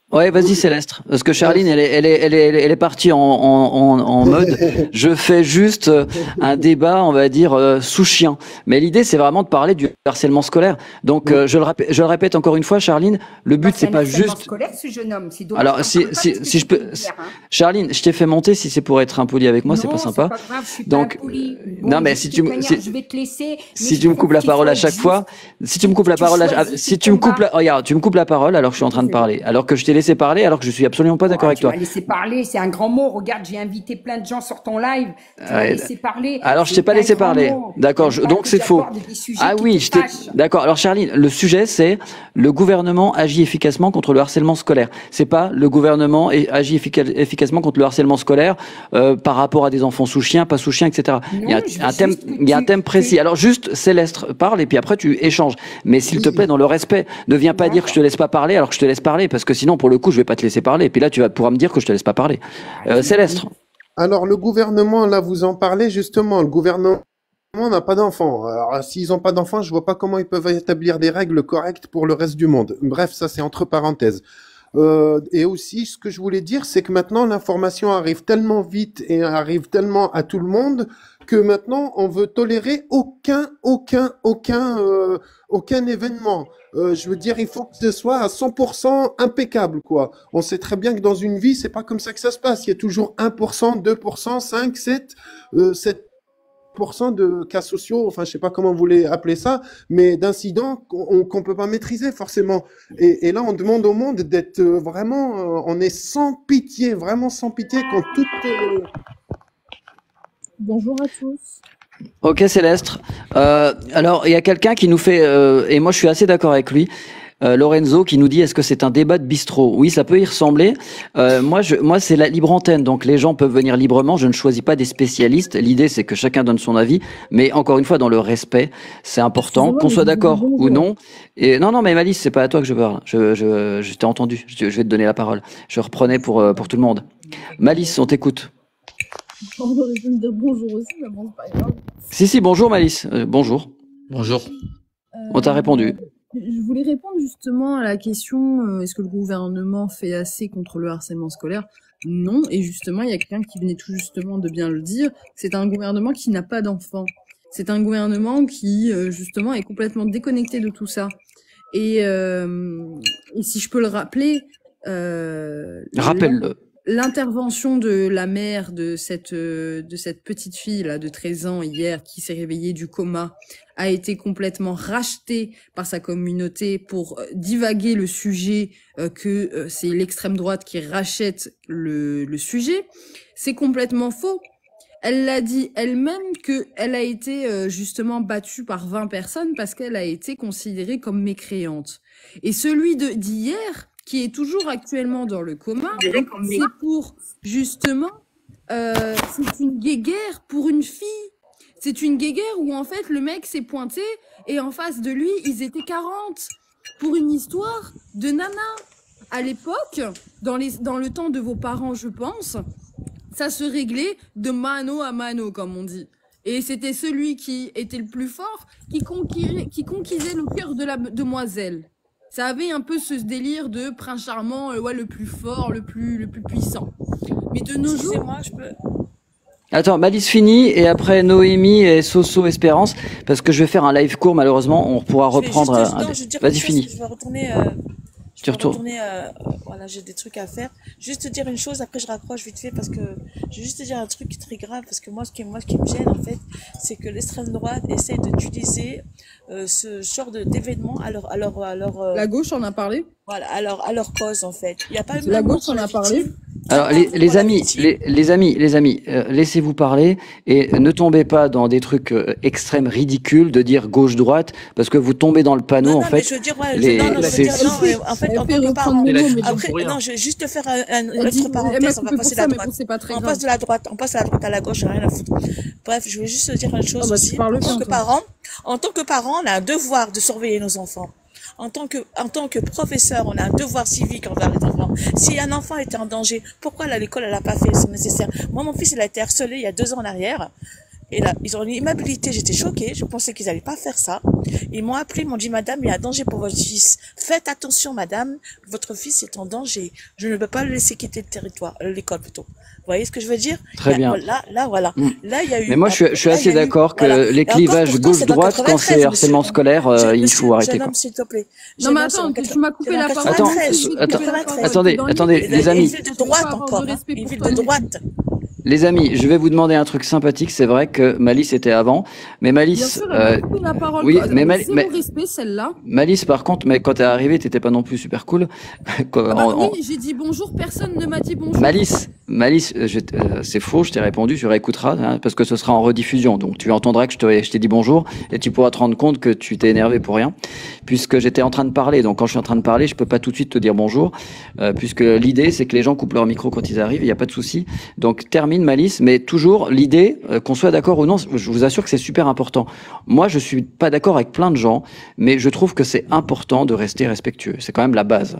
[SPEAKER 1] Ouais, vas-y Céleste, parce que Charline, elle est partie en mode, je fais juste un débat, on va dire sous chien. Mais l'idée, c'est vraiment de parler du harcèlement scolaire. Donc, je le répète encore une fois, Charline, le but c'est
[SPEAKER 3] un
[SPEAKER 1] pas
[SPEAKER 3] harcèlement
[SPEAKER 1] juste.
[SPEAKER 3] scolaire, ce jeune homme. C'est dommage
[SPEAKER 1] Alors,
[SPEAKER 3] qu'on
[SPEAKER 1] si
[SPEAKER 3] parle pas de ce que
[SPEAKER 1] je peux,
[SPEAKER 3] tu veux dire, hein.
[SPEAKER 1] Charline, je t'ai fait monter si c'est pour être impoli avec moi, c'est pas
[SPEAKER 3] Non,
[SPEAKER 1] sympa.
[SPEAKER 3] c'est pas grave, je suis
[SPEAKER 1] Donc,
[SPEAKER 3] pas impoli.
[SPEAKER 1] non, mais
[SPEAKER 3] de
[SPEAKER 1] si
[SPEAKER 3] toute
[SPEAKER 1] tu me,
[SPEAKER 3] manière,
[SPEAKER 1] si,
[SPEAKER 3] je vais te laisser.
[SPEAKER 1] si
[SPEAKER 3] mais
[SPEAKER 1] tu me
[SPEAKER 3] je
[SPEAKER 1] coupes
[SPEAKER 3] trouve
[SPEAKER 1] la
[SPEAKER 3] qu'il
[SPEAKER 1] parole
[SPEAKER 3] faut
[SPEAKER 1] à
[SPEAKER 3] être
[SPEAKER 1] chaque
[SPEAKER 3] juste.
[SPEAKER 1] fois, si tu me coupes la
[SPEAKER 3] Tu
[SPEAKER 1] parole,
[SPEAKER 3] choisis
[SPEAKER 1] si
[SPEAKER 3] tes
[SPEAKER 1] tu me coupes
[SPEAKER 3] combats.
[SPEAKER 1] regarde, tu me coupes la parole alors que je suis en train de
[SPEAKER 3] C'est bon.
[SPEAKER 1] parler, alors que je t'ai laissé parler, alors que je suis absolument pas d'accord
[SPEAKER 3] Ouais,
[SPEAKER 1] avec
[SPEAKER 3] tu
[SPEAKER 1] toi.
[SPEAKER 3] m'as laissé parler, c'est un grand mot. Regarde, j'ai invité plein de gens sur ton live. Tu m'as
[SPEAKER 1] Ouais,
[SPEAKER 3] laissé parler.
[SPEAKER 1] alors je t'ai
[SPEAKER 3] C'est
[SPEAKER 1] pas
[SPEAKER 3] un
[SPEAKER 1] laissé
[SPEAKER 3] grand
[SPEAKER 1] parler.
[SPEAKER 3] mot.
[SPEAKER 1] D'accord,
[SPEAKER 3] J'aime pas
[SPEAKER 1] donc
[SPEAKER 3] que
[SPEAKER 1] c'est faux.
[SPEAKER 3] j'aborde des sujets
[SPEAKER 1] Ah
[SPEAKER 3] qui
[SPEAKER 1] oui,
[SPEAKER 3] te fâchent.
[SPEAKER 1] d'accord. Alors Charline, le sujet c'est le gouvernement agit efficacement contre le harcèlement scolaire. C'est pas le gouvernement agit efficacement contre le harcèlement scolaire par rapport à des enfants sous chien, pas sous chien, etc. Il y a
[SPEAKER 3] Non, je veux
[SPEAKER 1] un thème,
[SPEAKER 3] juste que
[SPEAKER 1] il y a un thème précis.
[SPEAKER 3] tu-
[SPEAKER 1] Alors juste Céleste parle et puis après tu échanges. Mais s'il te plaît, dans le respect, ne viens pas dire que je te laisse pas parler alors que je te laisse parler parce que sinon pour le coup je vais pas te laisser parler. Et puis là tu vas pouvoir me dire que je te laisse pas parler. Céleste.
[SPEAKER 2] Alors, le gouvernement, là, vous en parlez justement. Le gouvernement n'a pas d'enfants. Alors, s'ils n'ont pas d'enfants, je vois pas comment ils peuvent établir des règles correctes pour le reste du monde. Bref, ça, c'est entre parenthèses. Et aussi, ce que je voulais dire, c'est que maintenant, l'information arrive tellement vite et arrive tellement à tout le monde que maintenant, on veut tolérer aucun événement. Je veux dire, il faut que ce soit à 100% impeccable, quoi. On sait très bien que dans une vie, c'est pas comme ça que ça se passe. Il y a toujours 1%, 2%, 5, 7, 7% de cas sociaux, enfin, je sais pas comment vous voulez appeler ça, mais d'incidents qu'on peut pas maîtriser, forcément. Et là, on demande au monde d'être vraiment, on est sans pitié, vraiment sans pitié quand tout,
[SPEAKER 7] Bonjour à tous.
[SPEAKER 1] Ok Céleste. Alors il y a quelqu'un qui nous fait et moi je suis assez d'accord avec lui. Lorenzo qui nous dit est-ce que c'est un débat de bistrot? Oui, ça peut y ressembler. Moi c'est la libre antenne, donc les gens peuvent venir librement. Je ne choisis pas des spécialistes. L'idée c'est que chacun donne son avis, mais encore une fois dans le respect, c'est important
[SPEAKER 7] Excusez-moi,
[SPEAKER 1] qu'on
[SPEAKER 7] mais
[SPEAKER 1] soit
[SPEAKER 7] je vous dis
[SPEAKER 1] d'accord ou
[SPEAKER 7] bonjour.
[SPEAKER 1] non. Et non mais Malice, c'est pas à toi que je parle. Je t'ai entendu. Je vais te donner la parole. Je reprenais pour tout le monde. Malice, on t'écoute.
[SPEAKER 7] On aurait pu me dire bonjour aussi, mais bon, c'est pas grave.
[SPEAKER 1] Si bonjour Malice. Bonjour.
[SPEAKER 5] Bonjour.
[SPEAKER 1] On t'a répondu.
[SPEAKER 7] Je voulais répondre justement à la question est-ce que le gouvernement fait assez contre le harcèlement scolaire? Non, et justement, il y a quelqu'un qui venait tout justement de bien le dire, c'est un gouvernement qui n'a pas d'enfants. C'est un gouvernement qui, justement, est complètement déconnecté de tout ça. Et si je peux le rappeler,
[SPEAKER 1] Rappelle-le.
[SPEAKER 7] l'intervention de la mère de cette petite fille là de 13 ans hier qui s'est réveillée du coma a été complètement rachetée par sa communauté pour divaguer le sujet que c'est l'extrême droite qui rachète le sujet. C'est complètement faux. Elle l'a dit elle-même qu'elle a été justement battue par 20 personnes parce qu'elle a été considérée comme mécréante. Et celui d'hier, qui est toujours actuellement dans le coma, c'est pour justement, c'est une guéguerre pour une fille. C'est une guéguerre où en fait le mec s'est pointé et en face de lui ils étaient 40 pour une histoire de nana. À l'époque, dans le temps de vos parents, je pense, ça se réglait de mano à mano, comme on dit. Et c'était celui qui était le plus fort qui conquisait le cœur de la demoiselle. Ça avait un peu ce délire de prince charmant, ouais, le plus fort, le plus puissant. Mais de nos jours...
[SPEAKER 8] Excusez-moi, je peux...
[SPEAKER 1] Attends, Malice finit et après Noémie et Soso Espérance parce que je vais faire un live court malheureusement, on pourra reprendre. Vas-y, finis.
[SPEAKER 8] Je vais retourner. Voilà, j'ai des trucs à faire. Juste te dire une chose, après je raccroche vite fait parce que je vais juste te dire un truc très grave parce que ce qui me gêne en fait, c'est que l'extrême droite essaie d'utiliser ce genre d'événements à leur
[SPEAKER 7] La gauche en a parlé.
[SPEAKER 8] Voilà, à leur cause en fait. Il y a pas
[SPEAKER 7] la gauche en a parlé.
[SPEAKER 1] Alors les amis, laissez-vous parler et ne tombez pas dans des trucs extrêmes ridicules de dire gauche-droite parce que vous tombez dans le panneau en fait.
[SPEAKER 8] Je veux dire, en fait, en tant que parent, après, non, je vais juste te faire une autre parenthèse, on va passer la droite. On passe de la droite, à la gauche, rien à foutre. Bref, je vais juste te dire une chose aussi. En tant que parent, on a un devoir de surveiller nos enfants. En tant que professeur, on a un devoir civique envers les enfants. Si un enfant était en danger, pourquoi l'école elle a pas fait son nécessaire? Moi, mon fils, il a été harcelé il y a 2 ans en arrière. Et là, ils ont une immobilité. J'étais choquée. Je pensais qu'ils allaient pas faire ça. Ils m'ont appelé, ils m'ont dit, madame, il y a un danger pour votre fils. Faites attention, madame. Votre fils est en danger. Je ne peux pas le laisser quitter le territoire, l'école plutôt. Vous voyez ce que je veux dire?
[SPEAKER 1] Très bien.
[SPEAKER 8] Là, voilà. Là, il y a eu.
[SPEAKER 1] Mais moi, je suis assez d'accord que les clivages gauche-droite, quand c'est harcèlement scolaire, il faut arrêter.
[SPEAKER 8] Jeune homme, s'il te plaît.
[SPEAKER 7] Non, mais attends, tu m'as coupé la parole.
[SPEAKER 1] Attendez, les amis.
[SPEAKER 8] Il vit de droite encore. Il vit de droite.
[SPEAKER 1] Les amis, je vais vous demander un truc sympathique. C'est vrai que Malice était avant, mais Malice,
[SPEAKER 7] la parole,
[SPEAKER 1] oui, mais
[SPEAKER 7] mon respect, celle-là.
[SPEAKER 1] Malice, par contre, mais quand t'es arrivé, t'étais pas non plus super cool.
[SPEAKER 7] Oui, j'ai dit bonjour, personne ne m'a dit bonjour.
[SPEAKER 1] Malice, c'est faux, je t'ai répondu, tu réécouteras, hein, parce que ce sera en rediffusion, donc tu entendras que je t'ai dit bonjour, et tu pourras te rendre compte que tu t'es énervé pour rien, puisque j'étais en train de parler, donc quand je suis en train de parler, je peux pas tout de suite te dire bonjour, puisque l'idée, c'est que les gens coupent leur micro quand ils arrivent, il n'y a pas de souci. Donc termine Malice, mais toujours l'idée, qu'on soit d'accord ou non, je vous assure que c'est super important. Moi, je suis pas d'accord avec plein de gens, mais je trouve que c'est important de rester respectueux, c'est quand même la base.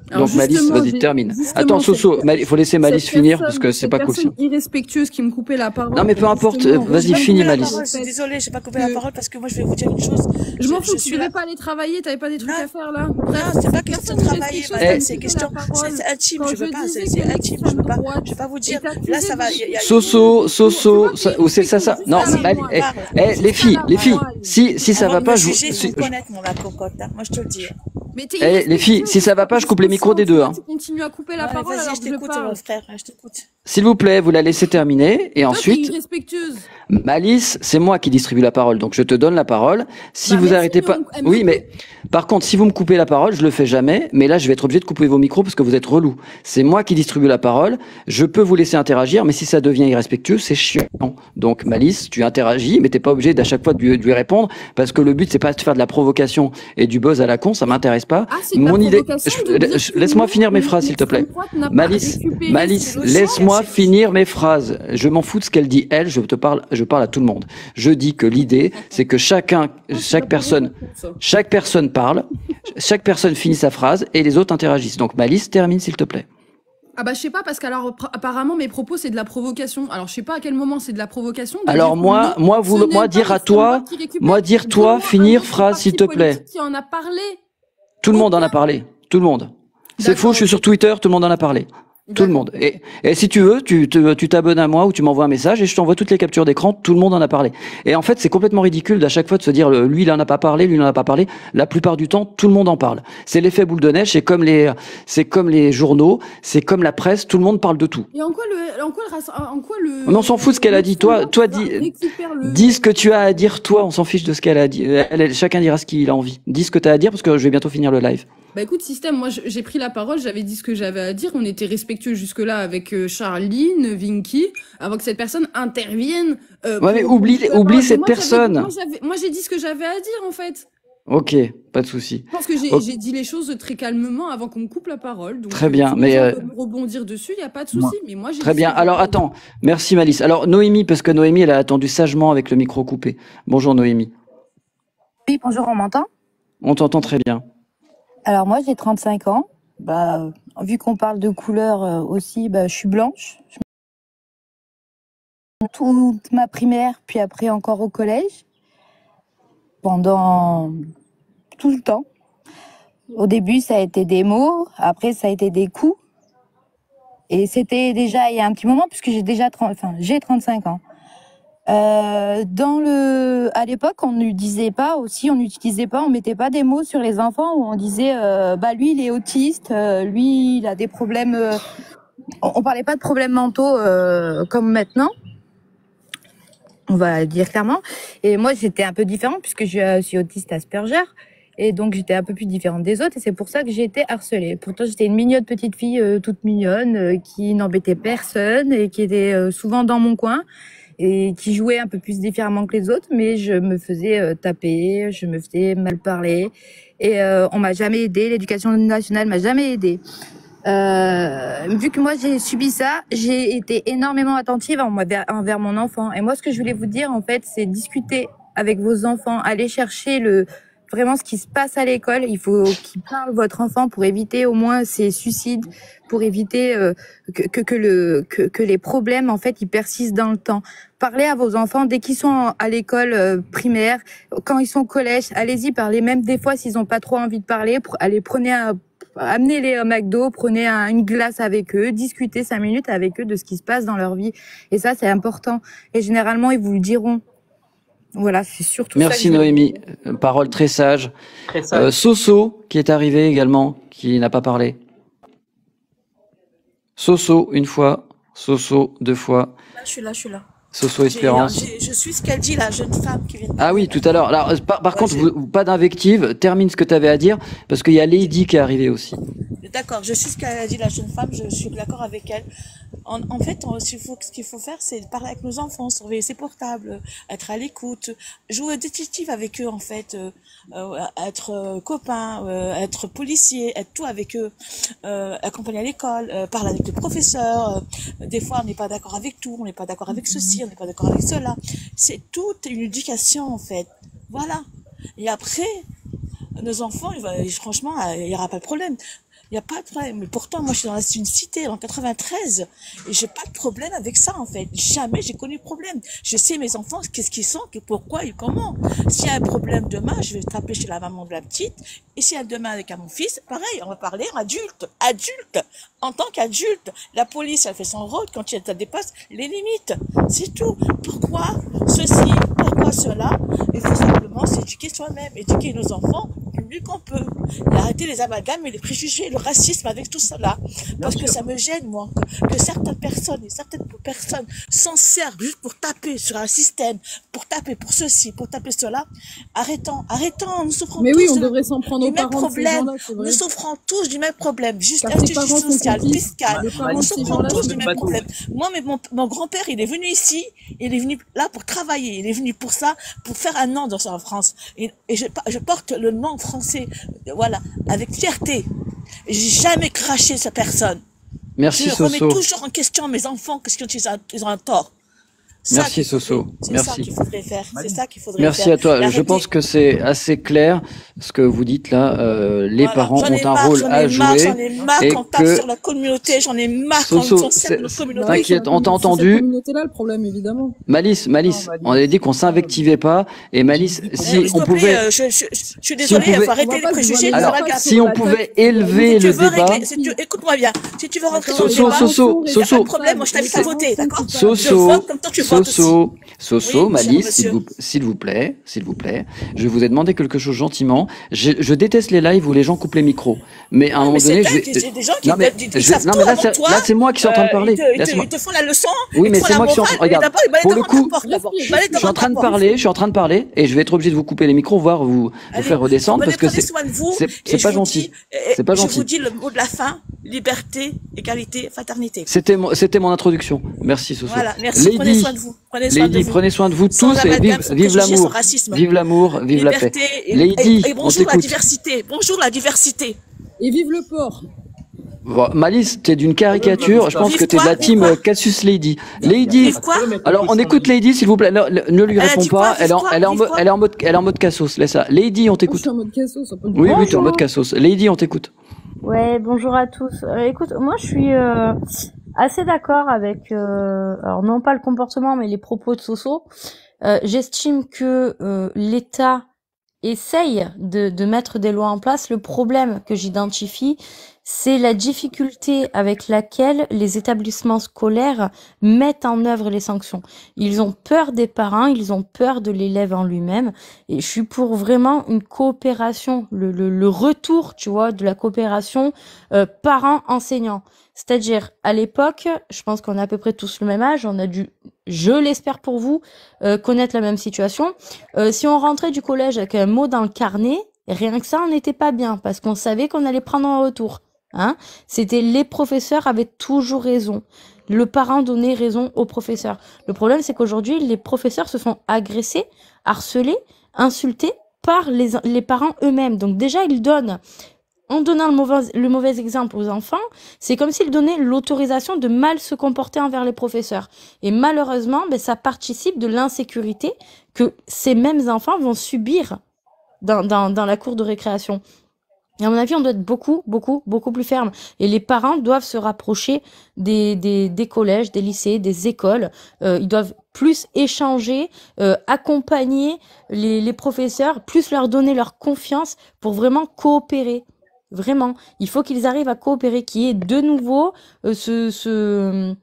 [SPEAKER 1] Alors donc Malice, vas-y, termine. Attends, Soso, il faut laisser Malice finir parce que c'est pas cool.
[SPEAKER 7] Cette personne irrespectueuse qui me coupait la parole.
[SPEAKER 1] Non mais peu importe, vas-y, finis Malice.
[SPEAKER 8] Je suis désolée, j'ai pas coupé la parole parce que moi je vais vous dire une chose.
[SPEAKER 7] Je m'en fous, tu devais pas aller travailler, t'avais pas des trucs à faire là.
[SPEAKER 8] Non, c'est pas question de travailler, madame, c'est question, c'est intime, je veux pas, c'est intime, je vais pas vous dire. Là ça va.
[SPEAKER 1] Soso, ou c'est ça. Non, les filles, si ça va pas, je
[SPEAKER 8] vous connaître mon la cocotte, moi je te le dis.
[SPEAKER 1] Les filles, si ça va pas, je coupe les micros des deux.
[SPEAKER 7] Tu continues à couper la parole alors que je
[SPEAKER 8] t'écoute,
[SPEAKER 7] parle.
[SPEAKER 8] frère, je t'écoute.
[SPEAKER 1] S'il vous plaît, vous la laissez terminer et ensuite. Malice, c'est moi qui distribue la parole, donc je te donne la parole. Si vous arrêtez pas, oui, mais par contre, si vous me coupez la parole, je le fais jamais. Mais là, je vais être obligé de couper vos micros parce que vous êtes relous. C'est moi qui distribue la parole. Je peux vous laisser interagir, mais si ça devient irrespectueux, c'est chiant. Donc Malice, tu interagis, mais t'es pas obligé d'à chaque fois de lui répondre parce que le but c'est pas de faire de la provocation et du buzz à la con, ça m'intéresse pas. Mon idée, laisse-moi finir mes phrases, s'il te plaît. Malice, laisse-moi finir mes phrases. Je m'en fous de ce qu'elle dit, elle, je parle à tout le monde. Je dis que l'idée, c'est que chaque personne parle, chaque personne finit sa phrase et les autres interagissent. Donc Malice, termine, s'il te plaît.
[SPEAKER 7] Ah bah je sais pas parce qu'alors apparemment mes propos c'est de la provocation. Alors je sais pas à quel moment c'est de la provocation.
[SPEAKER 1] Alors moi dire toi finir phrase, s'il te plaît.
[SPEAKER 7] Qui en a parlé.
[SPEAKER 1] Tout le monde en a parlé. Tout le monde. C'est faux, je suis sur Twitter, tout le monde en a parlé. Tout le monde. Et si tu veux, tu t'abonnes à moi ou tu m'envoies un message et je t'envoie toutes les captures d'écran. Tout le monde en a parlé. Et en fait, c'est complètement ridicule d'à chaque fois de se dire lui il en a pas parlé, lui il en a pas parlé. La plupart du temps, tout le monde en parle. C'est l'effet boule de neige. C'est comme les journaux, c'est comme la presse. Tout le monde parle de tout.
[SPEAKER 7] Et en quoi le
[SPEAKER 1] Mais on s'en fout de ce qu'elle a dit. Toi, dis ce que tu as à dire. Toi, on s'en fiche de ce qu'elle a dit. Chacun dira ce qu'il a envie. Dis ce que tu as à dire parce que je vais bientôt finir le live.
[SPEAKER 7] Bah écoute, Système, moi j'ai pris la parole, j'avais dit ce que j'avais à dire, on était respectueux jusque-là avec Charline, Vinky, avant que cette personne intervienne.
[SPEAKER 1] Ouais, mais oublie cette personne.
[SPEAKER 7] Moi j'ai dit ce que j'avais à dire en fait.
[SPEAKER 1] Ok, pas de souci.
[SPEAKER 7] Je pense que j'ai dit les choses très calmement avant qu'on me coupe la parole. Donc,
[SPEAKER 1] très bien, mais
[SPEAKER 7] rebondir dessus, il y a pas de souci. Mais moi j'ai
[SPEAKER 1] très bien. Alors attends, merci Malice. Alors Noémie, parce que Noémie elle a attendu sagement avec le micro coupé. Bonjour Noémie.
[SPEAKER 9] Oui, bonjour, on m'entend?
[SPEAKER 1] On t'entend très bien.
[SPEAKER 9] Alors moi j'ai 35 ans, vu qu'on parle de couleur aussi, je suis blanche. Toute ma primaire, puis après encore au collège, pendant tout le temps. Au début ça a été des mots, après ça a été des coups. Et c'était déjà il y a un petit moment, puisque j'ai 35 ans. À l'époque, on n'utilisait pas, on mettait pas des mots sur les enfants où on disait, lui il est autiste, lui il a des problèmes. On parlait pas de problèmes mentaux comme maintenant. On va le dire clairement. Et moi j'étais un peu différente puisque je suis autiste Asperger. Et donc j'étais un peu plus différente des autres et c'est pour ça que j'ai été harcelée. Pourtant j'étais une mignonne petite fille toute mignonne qui n'embêtait personne et qui était souvent dans mon coin. Et qui jouait un peu plus différemment que les autres, mais je me faisais taper, je me faisais mal parler, et on m'a jamais aidée, l'éducation nationale m'a jamais aidée. Vu que moi j'ai subi ça, j'ai été énormément attentive envers mon enfant. Et moi ce que je voulais vous dire en fait, c'est discuter avec vos enfants, aller chercher vraiment ce qui se passe à l'école. Il faut qu'il parle votre enfant pour éviter au moins ces suicides, pour éviter que les problèmes en fait ils persistent dans le temps. Parlez à vos enfants dès qu'ils sont à l'école primaire, quand ils sont au collège, allez-y, parlez même des fois s'ils ont pas trop envie de parler, amenez-les au McDo, prenez une glace avec eux, discutez 5 minutes avec eux de ce qui se passe dans leur vie. Et ça c'est important. Et généralement ils vous le diront. Voilà, c'est surtout
[SPEAKER 1] Merci
[SPEAKER 9] ça.
[SPEAKER 1] Merci Noémie, parole très sage. Très sage. Soso qui est arrivé également, qui n'a pas parlé. Soso une fois, Soso 2 fois.
[SPEAKER 8] Là, je suis là.
[SPEAKER 1] Soso Espérance.
[SPEAKER 8] Je suis ce qu'elle dit, la jeune femme qui vient de...
[SPEAKER 1] Ah oui, tout à l'heure. Alors, par contre, pas d'invective, termine ce que tu avais à dire, parce qu'il y a Lady qui est arrivée aussi.
[SPEAKER 8] D'accord, je suis ce qu'elle a dit, la jeune femme, je suis d'accord avec elle. En fait, ce qu'il faut faire, c'est parler avec nos enfants, surveiller ses portables, être à l'écoute, jouer détective avec eux, en fait, être copain, être policier, être tout avec eux, accompagner à l'école, parler avec le professeur. Des fois, on n'est pas d'accord avec tout, on n'est pas d'accord avec ceci, on n'est pas d'accord avec cela. C'est toute une éducation, en fait. Voilà. Et après, nos enfants, franchement, il n'y aura pas de problème. Il n'y a pas de problème. Mais pourtant, moi, je suis dans une cité en 93 et j'ai pas de problème avec ça, en fait. Jamais j'ai connu de problème. Je sais mes enfants, qu'est-ce qu'ils sont, pourquoi et comment. S'il y a un problème demain, je vais taper chez la maman de la petite. Et s'il y a demain avec mon fils, pareil, on va parler adulte. En tant qu'adulte. La police, elle fait son rôle quand elle dépasse les limites. C'est tout. Pourquoi ceci? Pourquoi cela? Il faut simplement s'éduquer soi-même, éduquer nos enfants du mieux qu'on peut. Et arrêter les amalgames et les préjugés, le racisme avec tout cela. Parce que ça me gêne, moi, que certaines personnes s'en servent juste pour taper sur un système, pour taper pour ceci, pour taper cela. Arrêtons, nous souffrons
[SPEAKER 7] mais
[SPEAKER 8] tous
[SPEAKER 7] oui, on devrait s'en prendre
[SPEAKER 8] du
[SPEAKER 7] aux
[SPEAKER 8] même
[SPEAKER 7] parents
[SPEAKER 8] problème. Nous souffrons tous du même problème, juste injustice sociale, fiscale. Nous souffrons tous du même problème. Moi, mais mon grand-père, il est venu ici, il est venu là pour travailler, il est venu pour ça, pour faire un nom en France. Et je porte le nom français, voilà, avec fierté. J'ai jamais craché cette personne.
[SPEAKER 1] Merci,
[SPEAKER 8] je remets
[SPEAKER 1] Soso.
[SPEAKER 8] toujours en question mes enfants, qu'est-ce qu'ils ont un tort.
[SPEAKER 1] Merci Soso,
[SPEAKER 8] C'est ça
[SPEAKER 1] merci.
[SPEAKER 8] qu'il faudrait faire. C'est ça qu'il faudrait
[SPEAKER 1] Merci
[SPEAKER 8] faire.
[SPEAKER 1] à toi. Je
[SPEAKER 8] Arrêter.
[SPEAKER 1] pense que c'est assez clair ce que vous dites là. Les
[SPEAKER 8] Voilà.
[SPEAKER 1] parents
[SPEAKER 8] J'en ai
[SPEAKER 1] ont un
[SPEAKER 8] marre,
[SPEAKER 1] rôle
[SPEAKER 8] j'en
[SPEAKER 1] à
[SPEAKER 8] ai marre,
[SPEAKER 1] jouer
[SPEAKER 8] j'en ai marre
[SPEAKER 1] et
[SPEAKER 8] qu'on tape
[SPEAKER 1] que
[SPEAKER 8] sur la communauté, j'en ai marre qu'on
[SPEAKER 1] Soso,
[SPEAKER 8] sert notre communauté.
[SPEAKER 1] t'inquiète, on t'a
[SPEAKER 7] C'est cette
[SPEAKER 1] entendu.
[SPEAKER 7] communauté-là le problème, évidemment.
[SPEAKER 1] Malice,
[SPEAKER 6] Malice.
[SPEAKER 1] on avait dit qu'on s'invectivait pas. Et Malice, si
[SPEAKER 8] S'il
[SPEAKER 1] on
[SPEAKER 8] te plaît,
[SPEAKER 1] pouvait,
[SPEAKER 8] je suis
[SPEAKER 1] si on
[SPEAKER 8] désolée, il
[SPEAKER 1] pouvait,
[SPEAKER 8] faut arrêter
[SPEAKER 7] On va
[SPEAKER 8] les
[SPEAKER 7] pas se
[SPEAKER 8] préjugés,
[SPEAKER 7] voiler
[SPEAKER 8] ne
[SPEAKER 7] la
[SPEAKER 1] alors,
[SPEAKER 8] regarde
[SPEAKER 7] face
[SPEAKER 8] pas.
[SPEAKER 1] si
[SPEAKER 7] sur
[SPEAKER 1] on
[SPEAKER 7] la
[SPEAKER 1] pouvait
[SPEAKER 7] tête.
[SPEAKER 1] élever
[SPEAKER 8] Si tu
[SPEAKER 1] le
[SPEAKER 8] veux
[SPEAKER 1] débat,
[SPEAKER 8] régler, écoute-moi bien, si tu veux rentrer dans le
[SPEAKER 1] Soso,
[SPEAKER 8] débat,
[SPEAKER 1] Soso,
[SPEAKER 8] il n'y a pas de
[SPEAKER 1] Soso,
[SPEAKER 8] problème, moi je t'invite à voter, d'accord? Je
[SPEAKER 1] Soso,
[SPEAKER 8] vote comme toi tu votes aussi.
[SPEAKER 1] Soso,
[SPEAKER 8] Oui,
[SPEAKER 1] Soso,
[SPEAKER 8] cher
[SPEAKER 1] Malice,
[SPEAKER 8] monsieur.
[SPEAKER 1] s'il vous plaît, je vous ai demandé quelque chose gentiment. Je déteste les lives où les gens coupent les micros. Mais à un
[SPEAKER 8] Ouais,
[SPEAKER 1] moment
[SPEAKER 8] mais c'est
[SPEAKER 1] donné,
[SPEAKER 8] dingue, c'est des gens qui
[SPEAKER 1] non mais,
[SPEAKER 8] ils savent
[SPEAKER 1] non
[SPEAKER 8] tout
[SPEAKER 1] mais là,
[SPEAKER 8] avant toi.
[SPEAKER 1] là c'est moi qui suis en train de parler.
[SPEAKER 8] Ils te font la leçon,
[SPEAKER 1] Oui,
[SPEAKER 8] ils
[SPEAKER 1] mais
[SPEAKER 8] te font
[SPEAKER 1] c'est
[SPEAKER 8] la
[SPEAKER 1] moi qui suis en
[SPEAKER 8] morale,
[SPEAKER 1] train.
[SPEAKER 8] et
[SPEAKER 1] Regarde,
[SPEAKER 8] d'abord ils balayent
[SPEAKER 1] pour le
[SPEAKER 8] devant ta
[SPEAKER 1] coup,
[SPEAKER 8] porte d'abord. Ils balayent
[SPEAKER 1] je suis
[SPEAKER 8] devant
[SPEAKER 1] en train
[SPEAKER 8] ta
[SPEAKER 1] de
[SPEAKER 8] porte.
[SPEAKER 1] parler, et je vais être obligé de vous couper les micros, voire vous
[SPEAKER 8] Allez,
[SPEAKER 1] faire redescendre parce que
[SPEAKER 8] prenez soin de vous,
[SPEAKER 1] c'est
[SPEAKER 8] et
[SPEAKER 1] pas
[SPEAKER 8] je vous dis,
[SPEAKER 1] gentil. C'est pas
[SPEAKER 8] je vous
[SPEAKER 1] gentil.
[SPEAKER 8] dis le mot de la fin, liberté, égalité, fraternité.
[SPEAKER 1] C'était mon introduction. Merci Soso.
[SPEAKER 8] Voilà, merci, prenez
[SPEAKER 1] Lady,
[SPEAKER 8] soin de vous. Prenez soin de
[SPEAKER 1] Lady,
[SPEAKER 8] vous.
[SPEAKER 1] prenez soin de vous
[SPEAKER 8] Sans
[SPEAKER 1] tous et
[SPEAKER 8] amalgame, sans
[SPEAKER 1] vive
[SPEAKER 8] préjugés, sans
[SPEAKER 1] l'amour.
[SPEAKER 8] racisme.
[SPEAKER 1] Vive l'amour, vive la paix.
[SPEAKER 8] Liberté
[SPEAKER 1] Lady,
[SPEAKER 8] et
[SPEAKER 1] on
[SPEAKER 8] bonjour la
[SPEAKER 1] t'écoute.
[SPEAKER 8] diversité. Bonjour la diversité.
[SPEAKER 7] Et vive le port.
[SPEAKER 1] Bon, Malice, t'es d'une caricature. Je pense que t'es de la team Cassius Lady. Lady,
[SPEAKER 8] Vive quoi?
[SPEAKER 1] alors on écoute Lady, s'il vous plaît. Ne lui
[SPEAKER 8] Elle a
[SPEAKER 1] réponds
[SPEAKER 8] dit quoi?
[SPEAKER 1] pas.
[SPEAKER 8] Vive quoi?
[SPEAKER 1] Elle est en
[SPEAKER 8] Vive
[SPEAKER 1] mode,
[SPEAKER 8] quoi?
[SPEAKER 1] elle est en mode Cassos. Laisse ça. Lady, on
[SPEAKER 7] Moi, je
[SPEAKER 1] t'écoute.
[SPEAKER 7] suis en mode cassos, ça peut
[SPEAKER 1] Oui, oui, t'es en mode
[SPEAKER 10] Bonjour.
[SPEAKER 1] Cassos. Lady, on t'écoute.
[SPEAKER 10] Ouais, bonjour à tous. Écoute, moi je suis assez d'accord avec, alors non pas le comportement, mais les propos de Soso. J'estime que l'État essaye de mettre des lois en place. Le problème que j'identifie, c'est la difficulté avec laquelle les établissements scolaires mettent en œuvre les sanctions. Ils ont peur des parents, ils ont peur de l'élève en lui-même. Et je suis pour vraiment une coopération, le retour, tu vois, de la coopération parents-enseignants. C'est-à-dire, à l'époque, je pense qu'on a à peu près tous le même âge, on a dû, je l'espère pour vous, connaître la même situation. Si on rentrait du collège avec un mot dans le carnet, rien que ça, on n'était pas bien, parce qu'on savait qu'on allait prendre un retour. Hein, c'était les professeurs avaient toujours raison. Le parent donnait raison aux professeurs. Le problème, c'est qu'aujourd'hui, les professeurs se font agresser, harcelés, insultés par les parents eux-mêmes. Donc déjà, ils donnent, en donnant le mauvais exemple aux enfants, c'est comme s'ils donnaient l'autorisation de mal se comporter envers les professeurs. Et malheureusement, ça participe de l'insécurité que ces mêmes enfants vont subir dans la cour de récréation. Et à mon avis, on doit être beaucoup plus ferme. Et les parents doivent se rapprocher des collèges, des lycées, des écoles. Ils doivent plus échanger, accompagner les professeurs, plus leur donner leur confiance pour vraiment coopérer. Vraiment, il faut qu'ils arrivent à coopérer, qu'il y ait de nouveau ce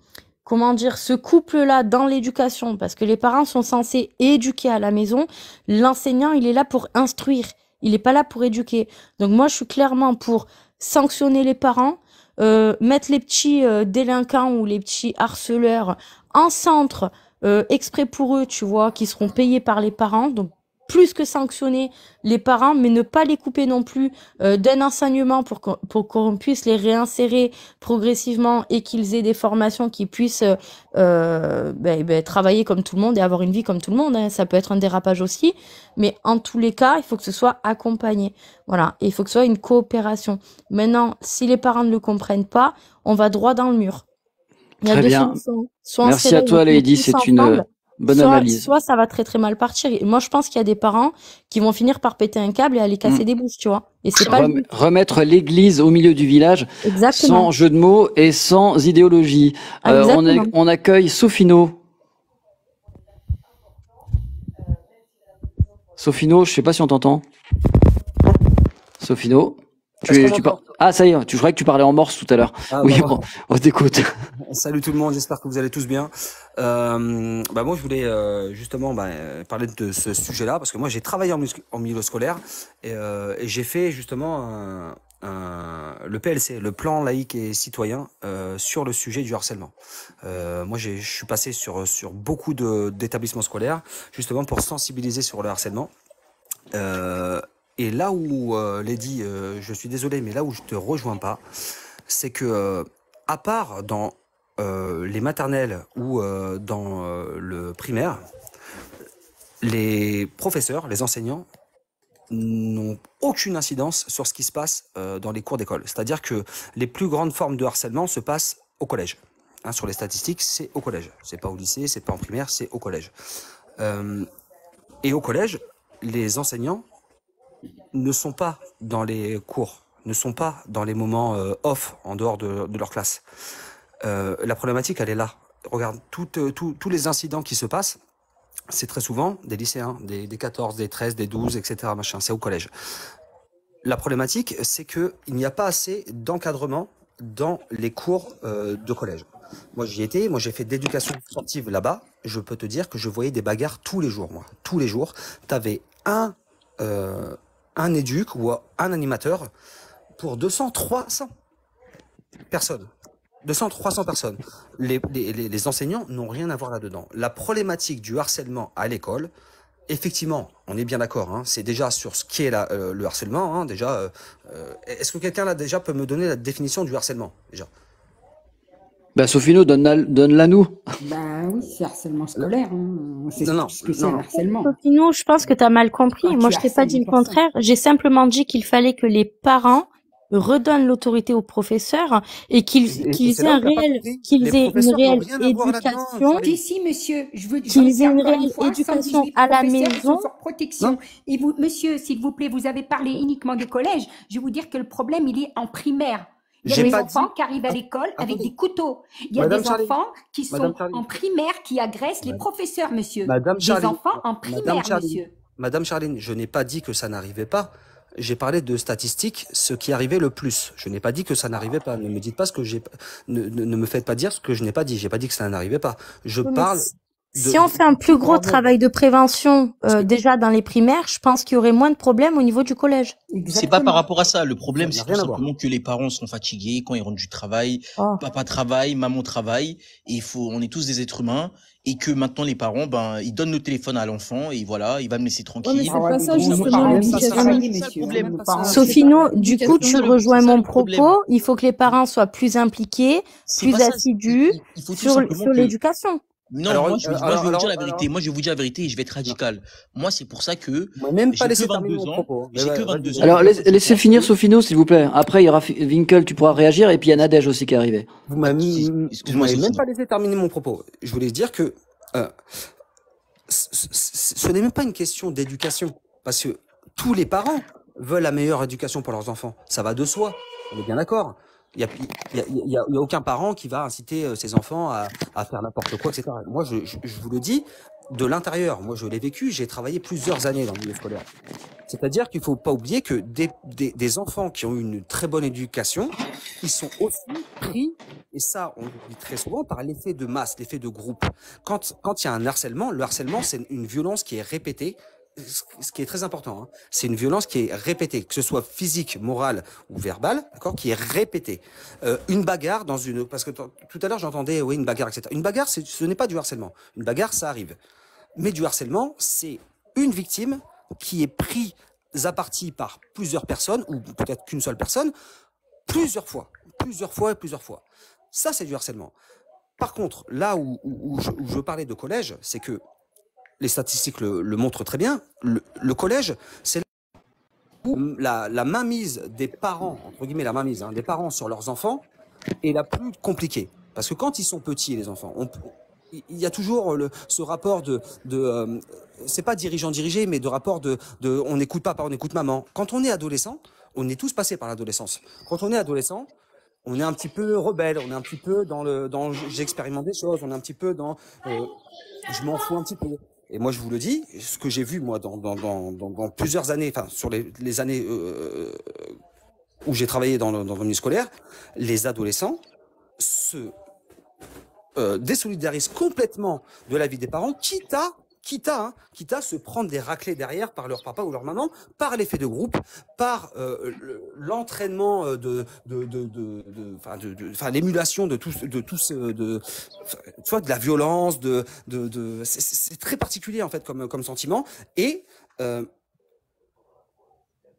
[SPEAKER 10] couple-là dans l'éducation, parce que les parents sont censés éduquer à la maison. L'enseignant, il est là pour instruire. Il n'est pas là pour éduquer. Donc moi, je suis clairement pour sanctionner les parents, mettre les petits délinquants ou les petits harceleurs en centre exprès pour eux, tu vois, qui seront payés par les parents. Donc plus que sanctionner les parents, mais ne pas les couper non plus d'un enseignement pour qu'on puisse les réinsérer progressivement et qu'ils aient des formations qui puissent travailler comme tout le monde et avoir une vie comme tout le monde. Hein. Ça peut être un dérapage aussi, mais en tous les cas, il faut que ce soit accompagné. Voilà, et il faut que ce soit une coopération. Maintenant, si les parents ne le comprennent pas, on va droit dans le mur. Il y a
[SPEAKER 1] Très
[SPEAKER 10] deux
[SPEAKER 1] bien.
[SPEAKER 10] solutions. Soit
[SPEAKER 1] Merci à toi, Lady. C'est une bonne analyse.
[SPEAKER 10] Soit ça va très très mal partir. Et moi, je pense qu'il y a des parents qui vont finir par péter un câble et aller casser des bouches, tu vois. Et c'est pas
[SPEAKER 1] remettre l'église au milieu du village,
[SPEAKER 10] exactement,
[SPEAKER 1] sans jeu de mots et sans idéologie. On accueille Sofino. Sofino, je sais pas si on t'entend. Sofino. Ah, ça y est, je croyais que tu parlais en morse tout à l'heure. Oui, bon, on t'écoute.
[SPEAKER 11] Salut tout le monde, j'espère que vous allez tous bien. Moi, je voulais justement parler de ce sujet-là, parce que moi, j'ai travaillé en milieu scolaire et j'ai fait justement le PLC, le plan laïque et citoyen, sur le sujet du harcèlement. Moi, je suis passé sur beaucoup d'établissements scolaires, justement pour sensibiliser sur le harcèlement. Et là où, Lady, je suis désolé, mais là où je te rejoins pas, c'est que, à part dans les maternelles ou dans le primaire, les professeurs, les enseignants n'ont aucune incidence sur ce qui se passe dans les cours d'école. C'est-à-dire que les plus grandes formes de harcèlement se passent au collège. hein, sur les statistiques, c'est au collège. C'est pas au lycée, c'est pas en primaire, c'est au collège. Et au collège, les enseignants ne sont pas dans les cours, ne sont pas dans les moments off, en dehors de leur classe. La problématique, elle est là. Regarde, tous les incidents qui se passent, c'est très souvent des lycéens, des 14, des 13, des 12, etc. Machin, c'est au collège. La problématique, c'est qu'il n'y a pas assez d'encadrement dans les cours de collège. Moi, j'y étais, moi j'ai fait d'éducation sportive là-bas. Je peux te dire que je voyais des bagarres tous les jours, moi. Tous les jours, t'avais un éduc ou un animateur pour 200, 300 personnes. 200, 300 personnes. Les enseignants n'ont rien à voir là-dedans. La problématique du harcèlement à l'école, effectivement, on est bien d'accord, hein, c'est déjà sur ce qu'est le harcèlement. Hein, déjà, est-ce que quelqu'un là déjà peut me donner la définition du harcèlement déjà?
[SPEAKER 1] Bah, Sofino, donne-la nous.
[SPEAKER 3] Bah oui, c'est harcèlement scolaire. Hein. C'est ce que c'est un harcèlement.
[SPEAKER 10] Sofino, je pense que tu as mal compris. Moi, je t'ai pas dit le contraire. J'ai simplement dit qu'il fallait que les parents redonnent l'autorité aux professeurs et qu'ils aient une réelle éducation.
[SPEAKER 3] Si, monsieur, je veux
[SPEAKER 10] qu'ils aient une réelle éducation à la maison.
[SPEAKER 3] Protection. Et vous, monsieur, s'il vous plaît, vous avez parlé uniquement des collèges. Je vais vous dire que le problème, il est en primaire. Il y a des enfants qui arrivent à l'école avec des couteaux. Il y a des enfants qui sont en primaire qui agressent les professeurs, monsieur. Des enfants en primaire, monsieur.
[SPEAKER 11] Madame Charline, je n'ai pas dit que ça n'arrivait pas. J'ai parlé de statistiques, ce qui arrivait le plus. Je n'ai pas dit que ça n'arrivait pas. Ne me dites pas ce que ne me faites pas dire ce que je n'ai pas dit. J'ai pas dit que ça n'arrivait pas. Je parle.
[SPEAKER 10] Si on fait un plus gros travail de prévention déjà dans les primaires, je pense qu'il y aurait moins de problèmes au niveau du collège.
[SPEAKER 5] C'est pas par rapport à ça. Le problème, c'est tout simplement que les parents sont fatigués quand ils rentrent du travail. Papa travaille, maman travaille, et on est tous des êtres humains. Et que maintenant les parents, ils donnent le téléphone à l'enfant et voilà, il va me laisser tranquille.
[SPEAKER 7] Ouais, mais c'est pas ça justement l'éducation.
[SPEAKER 10] Sofino, du coup, tu rejoins mon propos. Il faut que les parents soient plus impliqués, plus assidus sur l'éducation.
[SPEAKER 5] Non, alors, moi, je vais vous dire la vérité. Moi, je vais vous dire la vérité et je vais être radical. Moi, c'est pour ça que
[SPEAKER 11] même pas
[SPEAKER 5] j'ai que 22 ans. J'ai que 22 ans.
[SPEAKER 1] Alors, laissez finir Sofino, s'il vous plaît. Après, il y aura Winkel, tu pourras réagir, et puis il y a Nadège aussi qui est arrivé.
[SPEAKER 11] Vous m'avez même pas laissé terminer mon propos. Je voulais dire que ce n'est même pas une question d'éducation, parce que tous les parents veulent la meilleure éducation pour leurs enfants. Ça va de soi. On est bien d'accord. Il y a aucun parent qui va inciter ses enfants à faire n'importe quoi, etc. Moi, je vous le dis de l'intérieur. Moi, je l'ai vécu. J'ai travaillé plusieurs années dans le milieu scolaire. C'est-à-dire qu'il faut pas oublier que des enfants qui ont eu une très bonne éducation, ils sont aussi pris, et ça, on le dit très souvent, par l'effet de masse, l'effet de groupe. Quand il y a un harcèlement, le harcèlement, c'est une violence qui est répétée. Ce qui est très important, hein, c'est une violence qui est répétée, que ce soit physique, morale ou verbale, d'accord, qui est répétée. Une bagarre parce que tout à l'heure j'entendais, oui, une bagarre, etc. Une bagarre, ce n'est pas du harcèlement. Une bagarre, ça arrive. Mais du harcèlement, c'est une victime qui est prise à partie par plusieurs personnes, ou peut-être qu'une seule personne, plusieurs fois. Ça, c'est du harcèlement. Par contre, là où je parlais de collège, c'est que les statistiques le montrent très bien. Le collège, c'est où la mainmise des parents, entre guillemets la mainmise, hein, des parents sur leurs enfants est la plus compliquée. Parce que quand ils sont petits, les enfants, il y a toujours ce rapport c'est pas dirigeant-dirigé, mais de rapport de on n'écoute pas, on écoute maman. Quand on est adolescent, on est tous passés par l'adolescence. Quand on est adolescent, on est un petit peu rebelle, on est un petit peu dans j'expérimente des choses, on est un petit peu dans je m'en fous un petit peu. Et moi, je vous le dis, ce que j'ai vu, moi, dans plusieurs années, enfin, sur les années où j'ai travaillé dans le milieu scolaire, les adolescents se désolidarisent complètement de la vie des parents, quitte à se prendre des raclées derrière par leur papa ou leur maman, par l'effet de groupe, par l'entraînement l'émulation de la violence, c'est très particulier en fait comme sentiment, et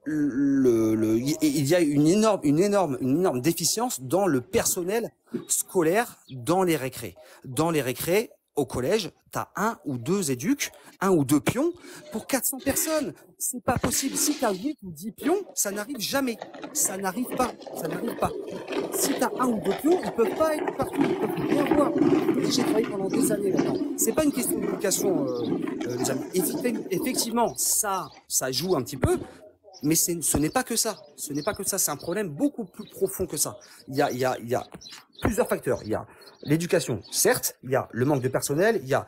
[SPEAKER 11] il y a une énorme déficience dans le personnel scolaire dans les récrés. Dans les récrés, au collège, tu as 1 ou 2 éducs, 1 ou 2 pions pour 400 personnes. C'est pas possible. Si tu as 8 ou 10 pions, ça n'arrive jamais. Ça n'arrive pas. Ça n'arrive pas. Si tu as 1 ou 2 pions, ils peuvent pas être partout. Ils peuvent rien voir. J'ai travaillé pendant des années là-dedans. C'est pas une question d'éducation, les amis. Effectivement, ça joue un petit peu. Mais ce n'est pas que ça. Ce n'est pas que ça. C'est un problème beaucoup plus profond que ça. Il y a plusieurs facteurs. Il y a l'éducation, certes. Il y a le manque de personnel. Il y a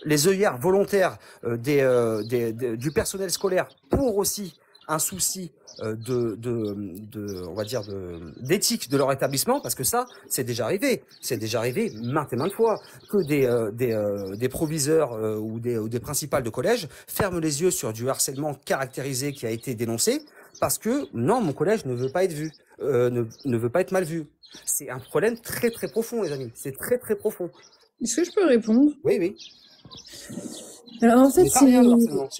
[SPEAKER 11] les œillères volontaires du personnel scolaire pour aussi un souci on va dire d'éthique de leur établissement, parce que ça, c'est déjà arrivé. C'est déjà arrivé maintes et maintes fois que des proviseurs ou des principales de collège ferment les yeux sur du harcèlement caractérisé qui a été dénoncé parce que non, mon collège ne veut pas être vu, ne veut pas être mal vu. C'est un problème très très profond, les amis. C'est très très profond.
[SPEAKER 7] Est-ce que je peux répondre?
[SPEAKER 11] Oui, oui.
[SPEAKER 7] Alors en fait,
[SPEAKER 11] c'est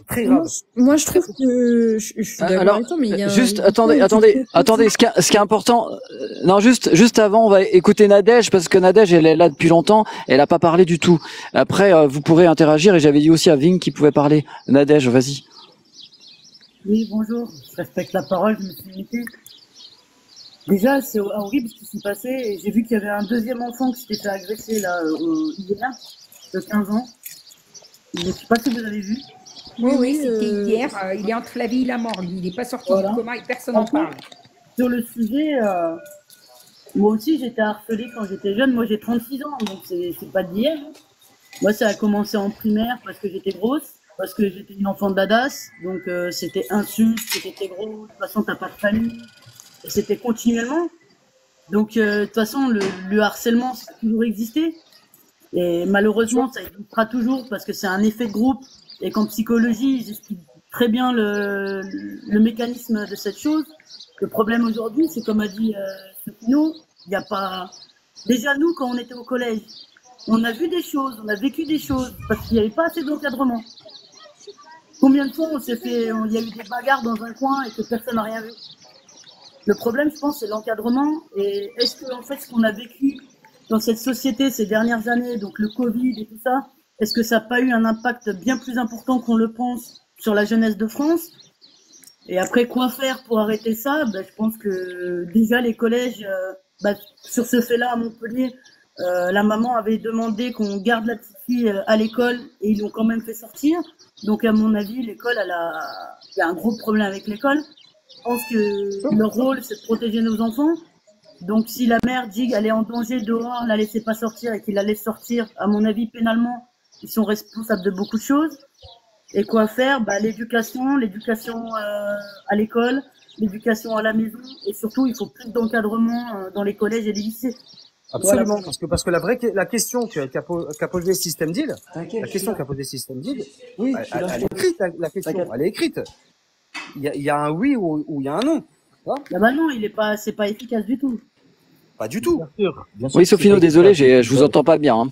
[SPEAKER 11] très grave.
[SPEAKER 7] Moi, je trouve que je suis d'accord avec toi, mais il y a
[SPEAKER 1] juste attendez. Ce qui est important, non, juste avant, on va écouter Nadège parce que Nadège, elle est là depuis longtemps, elle a pas parlé du tout. Après, vous pourrez interagir et j'avais dit aussi à Ving qui pouvait parler. Nadège, vas-y.
[SPEAKER 12] Oui, bonjour. Je respecte la parole, je me suis limité. Déjà, c'est horrible ce qui s'est passé. Et j'ai vu qu'il y avait un deuxième enfant qui s'était fait agresser là hier, de 15 ans. Je ne sais pas si vous avez vu.
[SPEAKER 3] Oui, c'était hier. Il est entre la vie et la mort. Il n'est pas sorti du coma et personne n'en parle.
[SPEAKER 12] Sur le sujet, moi aussi j'étais harcelée quand j'étais jeune. Moi j'ai 36 ans, donc c'est pas d'hier. Moi ça a commencé en primaire parce que j'étais grosse, parce que j'étais une enfant de Dadas. Donc c'était insulte, c'était t'es gros, de toute façon t'as pas de famille. Et c'était continuellement. Donc de toute façon le harcèlement ça a toujours existé. Et malheureusement, ça existera toujours parce que c'est un effet de groupe et qu'en psychologie, ils expliquent très bien le mécanisme de cette chose. Le problème aujourd'hui, c'est comme a dit Sophino, il n'y a pas... Déjà, nous, quand on était au collège, on a vu des choses, on a vécu des choses parce qu'il n'y avait pas assez d'encadrement. Combien de fois il y a eu des bagarres dans un coin et que personne n'a rien vu? Le problème, je pense, c'est l'encadrement. Et est-ce que, en fait, ce qu'on a vécu dans cette société ces dernières années, donc le Covid et tout ça, est-ce que ça n'a pas eu un impact bien plus important qu'on le pense sur la jeunesse de France? Et après, quoi faire pour arrêter ça? Je pense que déjà les collèges, sur ce fait-là à Montpellier, la maman avait demandé qu'on garde la petite fille à l'école et ils l'ont quand même fait sortir. Donc à mon avis, l'école, il y a un gros problème avec l'école. Je pense que leur rôle, c'est de protéger nos enfants. Donc, si la mère dit qu'elle est en danger dehors, la laissez pas sortir et qu'il la laisse sortir, à mon avis, pénalement, ils sont responsables de beaucoup de choses. Et quoi faire? L'éducation à l'école, l'éducation à la maison, et surtout, il faut plus d'encadrement dans les collèges et les lycées.
[SPEAKER 11] Absolument, voilà. parce que la question qu'a posé System Deal, oui, elle est écrite, la question, elle est écrite. Il y a un oui ou il y a un non.
[SPEAKER 12] Non, c'est pas efficace du tout.
[SPEAKER 11] Pas du tout.
[SPEAKER 1] Bien sûr, oui, Sophino, désolé, je vous entends pas bien. Hein.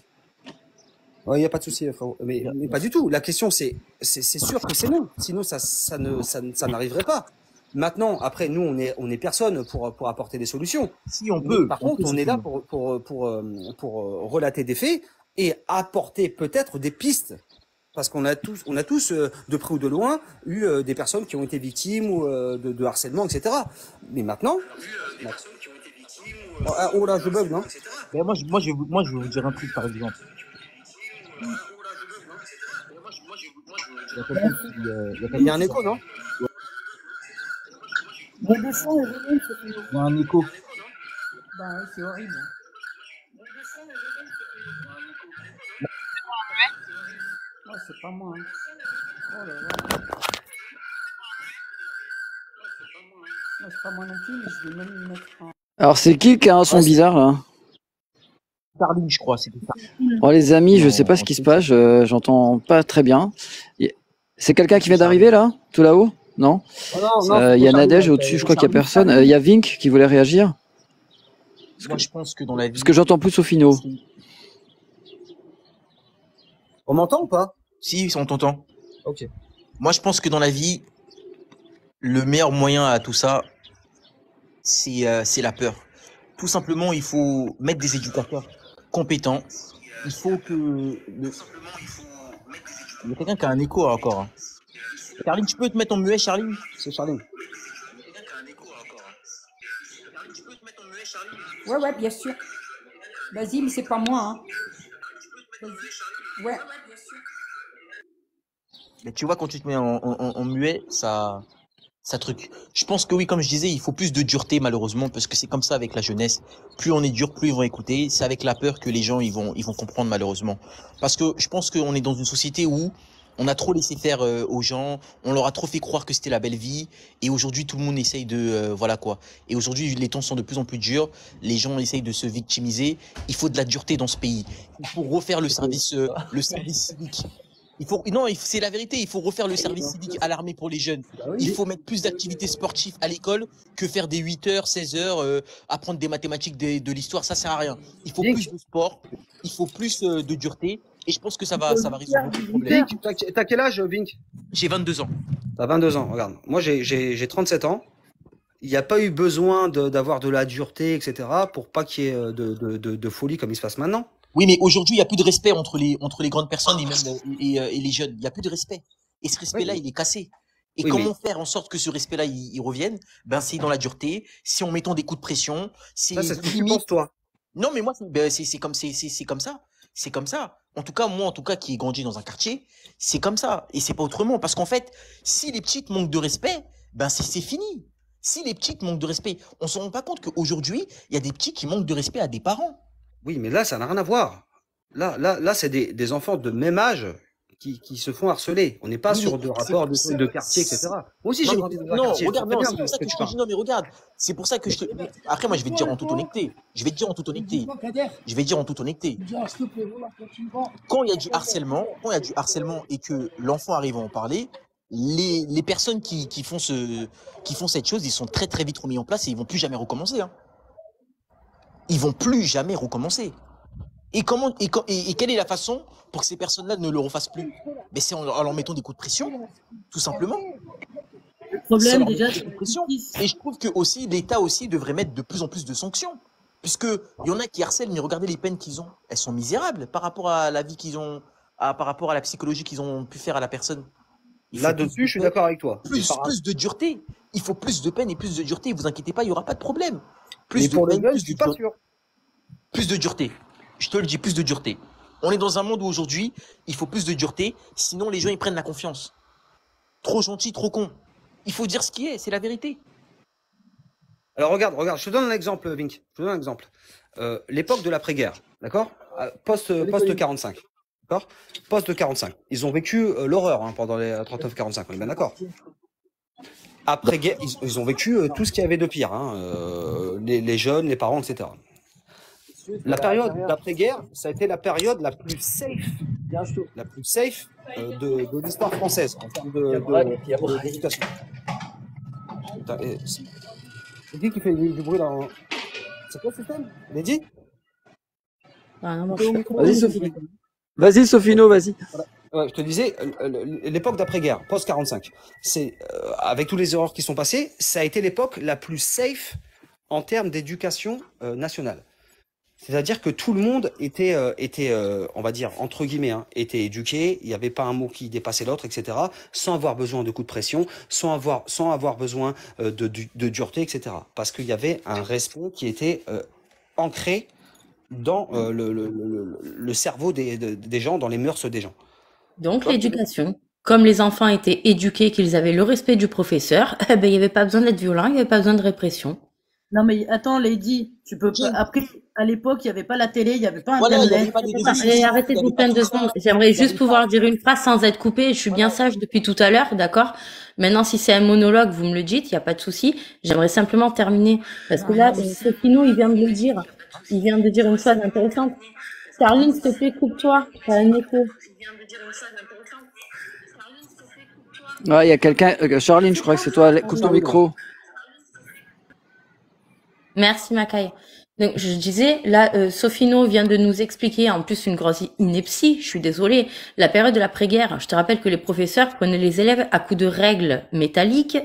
[SPEAKER 11] Il n'y a pas de souci, mais pas du tout. La question, c'est sûr que c'est non. Sinon, ça n'arriverait pas. Maintenant, après, nous, on est personne pour apporter des solutions.
[SPEAKER 5] Si on peut.
[SPEAKER 11] Par contre, on est là pour relater des faits et apporter peut-être des pistes. Parce qu'on a tous, de près ou de loin, eu des personnes qui ont été victimes ou de harcèlement, etc. Mais maintenant, oh là, je bug, non?
[SPEAKER 5] Ben moi, je vais vous dire un truc, par exemple.
[SPEAKER 11] Il y a un écho, non?
[SPEAKER 5] Il y a un écho.
[SPEAKER 3] C'est horrible. C'est pas moi. Hein. Oh là là. C'est pas moi non plus, mais je vais même me mettre en...
[SPEAKER 1] Alors, c'est qui a un son bizarre, là?
[SPEAKER 5] Starling, je crois, c'est ça.
[SPEAKER 1] Oh, les amis, je sais pas ce qui se passe, j'entends pas très bien. C'est quelqu'un qui vient d'arriver, là? Tout là-haut? Non? Il y a Nadège au-dessus, je crois qu'il y a personne. Il y a Vink qui voulait réagir?
[SPEAKER 5] Moi, je pense que dans la vie...
[SPEAKER 1] Parce que j'entends plus Sophino.
[SPEAKER 11] On m'entend ou pas?
[SPEAKER 5] Si, on t'entend.
[SPEAKER 11] Ok.
[SPEAKER 5] Moi, je pense que dans la vie, le meilleur moyen à tout ça, c'est la peur. Tout simplement, il faut mettre des éducateurs. compétent. Il faut que... Il y a quelqu'un qui a un écho encore. Hein. Charline, tu peux te mettre en muet, Charline?
[SPEAKER 11] C'est Charline.
[SPEAKER 3] Ouais, bien sûr. Vas-y, mais c'est pas moi. Hein. Ouais.
[SPEAKER 5] Mais tu vois, quand tu te mets en muet, ça truc. Je pense que oui, comme je disais, il faut plus de dureté, malheureusement, parce que c'est comme ça avec la jeunesse. Plus on est dur, plus ils vont écouter. C'est avec la peur que les gens, ils vont comprendre, malheureusement. Parce que je pense qu'on est dans une société où on a trop laissé faire aux gens, on leur a trop fait croire que c'était la belle vie, et aujourd'hui tout le monde essaye de voilà quoi. Et aujourd'hui les temps sont de plus en plus durs, les gens essayent de se victimiser. Il faut de la dureté dans ce pays. Il faut refaire le service civique. C'est la vérité. Il faut refaire le service civique à l'armée pour les jeunes. Il faut mettre plus d'activités sportives à l'école que faire des 8h, 16h, apprendre des mathématiques, de l'histoire. Ça sert à rien. Il faut plus de sport. Il faut plus de dureté. Et je pense que ça va résoudre beaucoup de problèmes.
[SPEAKER 11] T'as quel âge, Vink?
[SPEAKER 5] J'ai 22 ans.
[SPEAKER 11] T'as 22 ans, regarde. Moi, j'ai 37 ans. Il n'y a pas eu besoin d'avoir de la dureté, etc., pour pas qu'il y ait de folie comme il se passe maintenant.
[SPEAKER 5] Oui, mais aujourd'hui, il n'y a plus de respect entre les grandes personnes et les jeunes. Il n'y a plus de respect. Et ce respect-là, il est cassé. Et comment faire en sorte que ce respect-là, il revienne? Ben, c'est dans la dureté, c'est en mettant des coups de pression.
[SPEAKER 11] Ça, c'est ce que tu penses, toi.
[SPEAKER 5] Non, mais moi, c'est comme ça. C'est comme ça. En tout cas, moi, qui ai grandi dans un quartier, c'est comme ça. Et c'est pas autrement. Parce qu'en fait, si les petites manquent de respect, ben, c'est fini. Si les petites manquent de respect, on se rend pas compte qu'aujourd'hui, il y a des petits qui manquent de respect à des parents.
[SPEAKER 11] Oui, mais là, ça n'a rien à voir. Là, c'est des enfants de même âge qui se font harceler. On n'est pas sur de rapports de quartier, etc. Moi aussi, j'ai grandi dans un quartier.
[SPEAKER 5] Regarde, c'est pour ça que je te dis, non, mais regarde, c'est pour ça que je te... Après, moi, je vais te dire en toute honnêteté. Quand il y a du harcèlement et que l'enfant arrive à en parler, les personnes qui font cette chose, ils sont très, très vite remis en place et ils vont plus jamais recommencer, hein. Ils vont plus jamais recommencer. Et quelle est la façon pour que ces personnes-là ne le refassent plus? Mais c'est en leur mettant des coups de pression, tout simplement.
[SPEAKER 12] Le problème déjà, c'est
[SPEAKER 5] et je trouve que aussi l'État aussi devrait mettre de plus en plus de sanctions, puisque il y en a qui harcèlent, mais regardez les peines qu'ils ont, elles sont misérables par rapport à la vie qu'ils ont, par rapport à la psychologie qu'ils ont pu faire à la personne.
[SPEAKER 11] Là-dessus, je suis d'accord avec toi.
[SPEAKER 5] Plus de dureté. Il faut plus de peine et plus de dureté. Vous inquiétez pas, il y aura pas de problème.
[SPEAKER 11] Mais pour les gars, je suis pas sûr.
[SPEAKER 5] Plus de dureté. Je te le dis, plus de dureté. On est dans un monde où aujourd'hui, il faut plus de dureté, sinon les gens ils prennent la confiance. Trop gentil, trop con. Il faut dire ce qui est, c'est la vérité.
[SPEAKER 11] Alors regarde, je te donne un exemple, Vink. L'époque de l'après-guerre, d'accord? Post 45. D'accord? Post 45. Ils ont vécu l'horreur pendant les 39-45, on est bien d'accord? Après-guerre, ils ont vécu tout ce qu'il y avait de pire, les jeunes, les parents, etc. La période d'après-guerre, ça a été la période la plus safe de l'histoire française en termes d'éducation. C'est qui fait du bruit là? C'est quoi ce thème? Mehdi?
[SPEAKER 1] Vas-y, Sophie. Vas-y, Sophino, vas-y.
[SPEAKER 11] Ouais, je te disais, l'époque d'après-guerre, post-45, c'est avec toutes les erreurs qui sont passées, ça a été l'époque la plus safe en termes d'éducation nationale. C'est-à-dire que tout le monde était on va dire, entre guillemets, était éduqué, il n'y avait pas un mot qui dépassait l'autre, etc., sans avoir besoin de coups de pression, sans avoir besoin de dureté, etc. Parce qu'il y avait un respect qui était ancré dans le cerveau des gens, dans les mœurs des gens.
[SPEAKER 10] Donc l'éducation. Comme les enfants étaient éduqués, qu'ils avaient le respect du professeur, il n'y avait pas besoin d'être violent, il n'y avait pas besoin de répression.
[SPEAKER 12] Non mais attends, Lady, tu peux pas. Après, à l'époque, il n'y avait pas la télé, il n'y avait pas Internet.
[SPEAKER 10] Arrêtez de vous plaindre 2 secondes. J'aimerais juste pouvoir dire une phrase sans être coupée. Je suis bien sage depuis tout à l'heure, d'accord? Maintenant, si c'est un monologue, vous me le dites, il n'y a pas de souci. J'aimerais simplement terminer. Parce que là, Sophino, il vient de le dire. Il vient de dire une chose intéressante. Charline, s'il te plaît, coupe-toi. T'as un écho.
[SPEAKER 1] Ouais, il y a quelqu'un. Charline, je crois que c'est toi. Coupe ton micro.
[SPEAKER 10] Merci, Macaille. Donc, je disais, là, Sophino vient de nous expliquer, en plus, une grosse ineptie, je suis désolée, la période de l'après-guerre. Je te rappelle que les professeurs prenaient les élèves à coups de règles métalliques,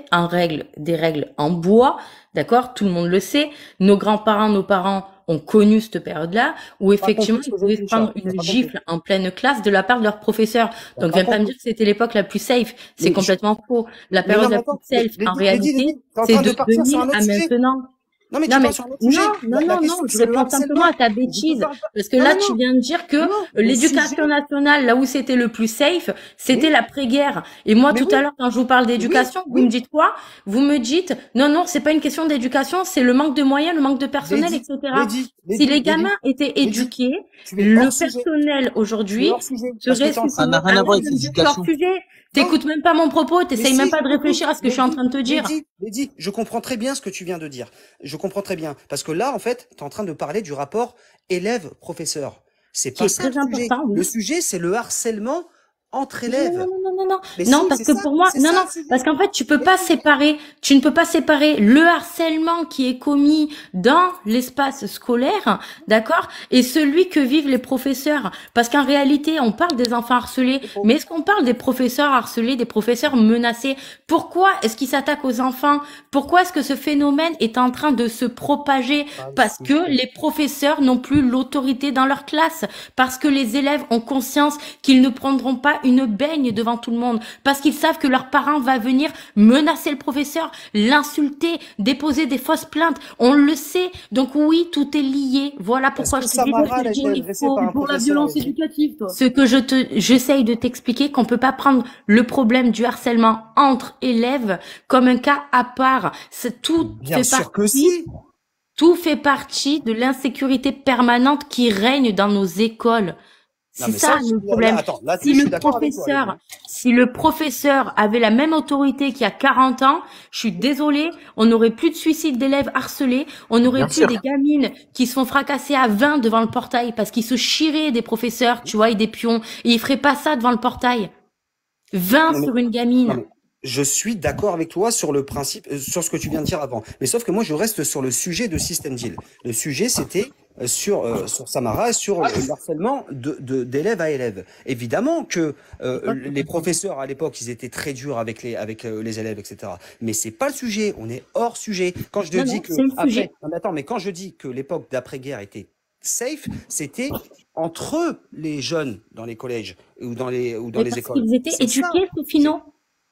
[SPEAKER 10] des règles en bois, d'accord? Tout le monde le sait. Nos grands-parents, nos parents ont connu cette période-là, où effectivement, ils pouvaient se prendre une gifle en pleine classe de la part de leur professeur. Donc, viens pas me dire que c'était l'époque la plus safe. C'est complètement faux. La période la plus safe, en réalité, c'est de 2000 à maintenant.
[SPEAKER 11] Non, mais tu parles sur un autre sujet.
[SPEAKER 10] Non, je réponds simplement à ta bêtise. Parce que là, tu viens de dire que l'éducation nationale, là où c'était le plus safe, c'était l'après-guerre. Et moi, tout à l'heure, quand je vous parle d'éducation, vous me dites quoi? Vous me dites, non, c'est pas une question d'éducation, c'est le manque de moyens, le manque de personnel, etc. Si les gamins étaient éduqués, le personnel aujourd'hui serait
[SPEAKER 5] ça n'a rien à voir avec l'éducation.
[SPEAKER 10] T'écoutes même pas mon propos, t'essayes même pas de réfléchir à ce que je suis en train de te dire.
[SPEAKER 11] Lady, je comprends très bien ce que tu viens de dire. Je comprends très bien. Parce que là, en fait, t'es en train de parler du rapport élève-professeur. C'est pas ça le sujet. Le sujet, c'est le harcèlement entre élèves.
[SPEAKER 10] Non, parce que pour moi, parce qu'en fait, tu ne peux pas séparer le harcèlement qui est commis dans l'espace scolaire, d'accord, et celui que vivent les professeurs. Parce qu'en réalité, on parle des enfants harcelés, mais est-ce qu'on parle des professeurs harcelés, des professeurs menacés? Pourquoi est-ce qu'ils s'attaquent aux enfants? Pourquoi est-ce que ce phénomène est en train de se propager? Parce que les professeurs n'ont plus l'autorité dans leur classe, parce que les élèves ont conscience qu'ils ne prendront pas une baigne devant tout le monde, parce qu'ils savent que leurs parents vont venir menacer le professeur, l'insulter, déposer des fausses plaintes. On le sait. Donc oui, tout est lié. Voilà pourquoi je te dis qu'il faut
[SPEAKER 12] pour la violence éducative, toi.
[SPEAKER 10] Ce que j'essaye de t'expliquer, qu'on peut pas prendre le problème du harcèlement entre élèves comme un cas à part. Tout fait partie de l'insécurité permanente qui règne dans nos écoles. C'est ça le problème. Si le professeur avait la même autorité qu'il y a 40 ans, je suis désolée, on n'aurait plus de suicides d'élèves harcelés, on n'aurait plus des gamines qui se font fracasser à 20 devant le portail parce qu'ils se chiraient des professeurs, tu vois, et des pions, et ils feraient pas ça devant le portail. 20 sur une gamine.
[SPEAKER 11] Je suis d'accord avec toi sur le principe, sur ce que tu viens de dire avant. Mais sauf que moi, je reste sur le sujet de System Deal. Le sujet, c'était sur Samara et sur le harcèlement d'élève à élève. Évidemment que les professeurs à l'époque, ils étaient très durs avec les élèves, etc. Mais c'est pas le sujet. On est hors sujet. Quand je dis que mais quand je dis que l'époque d'après-guerre était safe, c'était entre les jeunes dans les collèges ou dans les écoles.
[SPEAKER 10] Ils étaient éduqués, Sophino.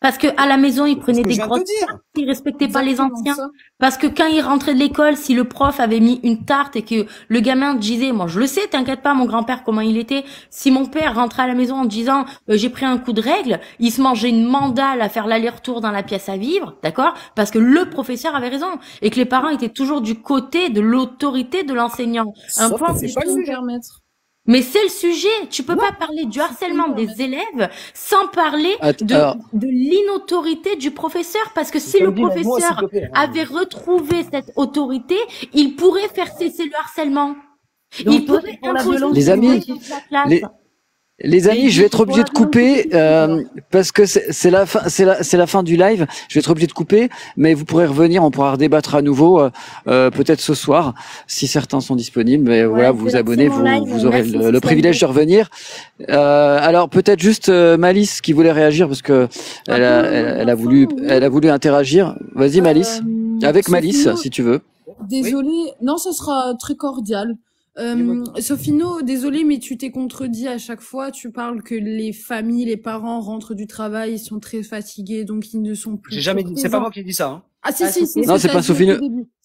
[SPEAKER 10] Parce que à la maison, ils prenaient des grosses tartes, ils respectaient pas les anciens. Parce que quand ils rentraient de l'école, si le prof avait mis une tarte et que le gamin disait, moi je le sais, t'inquiète pas, mon grand-père comment il était. Si mon père rentrait à la maison en disant, j'ai pris un coup de règle, il se mangeait une mandale à faire l'aller-retour dans la pièce à vivre, d'accord? Parce que le professeur avait raison et que les parents étaient toujours du côté de l'autorité de l'enseignant. Un point,
[SPEAKER 7] c'est pas le permettre.
[SPEAKER 10] Mais c'est le sujet. Tu peux pas parler du harcèlement des élèves sans parler de l'inautorité du professeur. Parce que si le professeur avait retrouvé cette autorité, il pourrait faire cesser le harcèlement. Il pourrait imposer
[SPEAKER 1] les amis, je vais être obligé de couper parce que c'est la fin du live. Je vais être obligé de couper, mais vous pourrez revenir, on pourra redébattre à nouveau peut-être ce soir si certains sont disponibles. Mais voilà, vous vous abonnez, vous aurez le privilège de revenir. Alors peut-être juste Malice qui voulait réagir parce que elle a voulu interagir. Vas-y Malice, avec Malice si tu veux.
[SPEAKER 7] Désolée, non, ce sera très cordial. Sophino, désolé, mais tu t'es contredit à chaque fois. Tu parles que les familles, les parents rentrent du travail, ils sont très fatigués, donc ils ne sont plus.
[SPEAKER 11] J'ai jamais dit. C'est pas moi qui ai dit ça. Hein.
[SPEAKER 7] Ah si.
[SPEAKER 1] Non, c'est pas Sophino.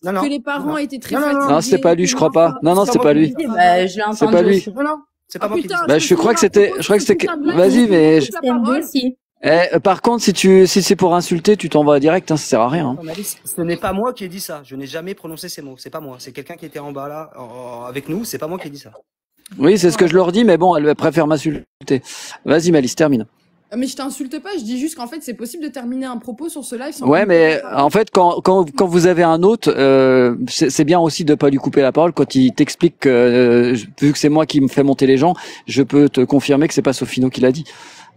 [SPEAKER 7] Non. Que les parents étaient très fatigués.
[SPEAKER 1] Non, c'est pas lui, je crois pas. Non, c'est pas lui.
[SPEAKER 10] Je l'ai entendu.
[SPEAKER 1] C'est pas lui.
[SPEAKER 11] Non, c'est pas moi qui ai dit ça.
[SPEAKER 1] Je crois que c'était. Vas-y, mais. Par contre, si c'est pour insulter, tu t'en vas direct, hein, ça sert à rien. Hein.
[SPEAKER 11] Ce n'est pas moi qui ai dit ça. Je n'ai jamais prononcé ces mots. C'est pas moi. C'est quelqu'un qui était en bas là, avec nous. C'est pas moi qui ai dit ça.
[SPEAKER 1] Oui, c'est ce que je leur dis, mais bon, elle préfère m'insulter. Vas-y, Malice, termine.
[SPEAKER 7] Mais je t'insulte pas, je dis juste qu'en fait, c'est possible de terminer un propos sur ce live sans...
[SPEAKER 1] Ouais, mais en fait, quand vous avez un hôte, c'est bien aussi de pas lui couper la parole quand il t'explique que, vu que c'est moi qui me fais monter les gens, je peux te confirmer que c'est pas Sophino qui l'a dit.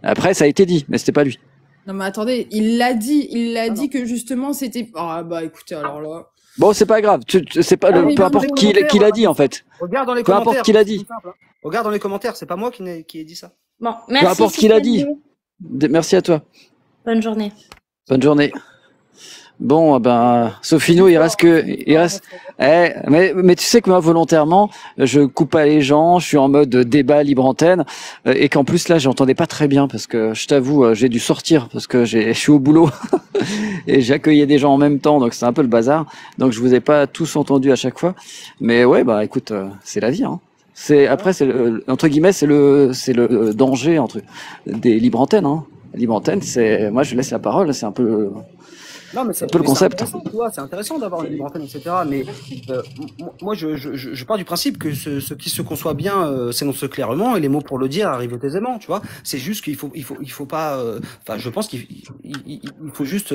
[SPEAKER 1] Après, ça a été dit, mais c'était pas lui.
[SPEAKER 7] Non, mais attendez, il l'a dit que justement c'était... Ah bah écoutez, alors là...
[SPEAKER 1] Bon, c'est pas grave, c'est pas peu importe qui l'a dit en fait.
[SPEAKER 11] Regarde dans les
[SPEAKER 1] peu
[SPEAKER 11] commentaires.
[SPEAKER 1] Importe qui l'a dit.
[SPEAKER 11] Regarde dans les commentaires, c'est pas moi qui ai dit ça.
[SPEAKER 10] Bon, merci.
[SPEAKER 1] Peu importe qui l'a dit. Merci à toi.
[SPEAKER 10] Bonne journée.
[SPEAKER 1] Bonne journée. Bon, ben, Sofino, il reste, mais tu sais que moi, volontairement, je coupe pas les gens, je suis en mode débat libre antenne, et qu'en plus là, j'entendais pas très bien parce que je t'avoue, j'ai dû sortir parce que je suis au boulot et j'accueillais des gens en même temps, donc c'est un peu le bazar. Donc je vous ai pas tous entendus à chaque fois, mais ouais, bah écoute, c'est la vie, hein. Après, entre guillemets, c'est le danger des libres antennes, hein. Libre antenne, moi je laisse la parole, c'est un peu.
[SPEAKER 11] Non, mais
[SPEAKER 1] c'est un peu le concept.
[SPEAKER 11] C'est intéressant d'avoir une libre antenne, etc. Mais moi, je pars du principe que ce qui se conçoit bien s'énonce clairement et les mots pour le dire arrivent aisément, tu vois. C'est juste qu'il faut pas. Enfin, je pense qu'il faut juste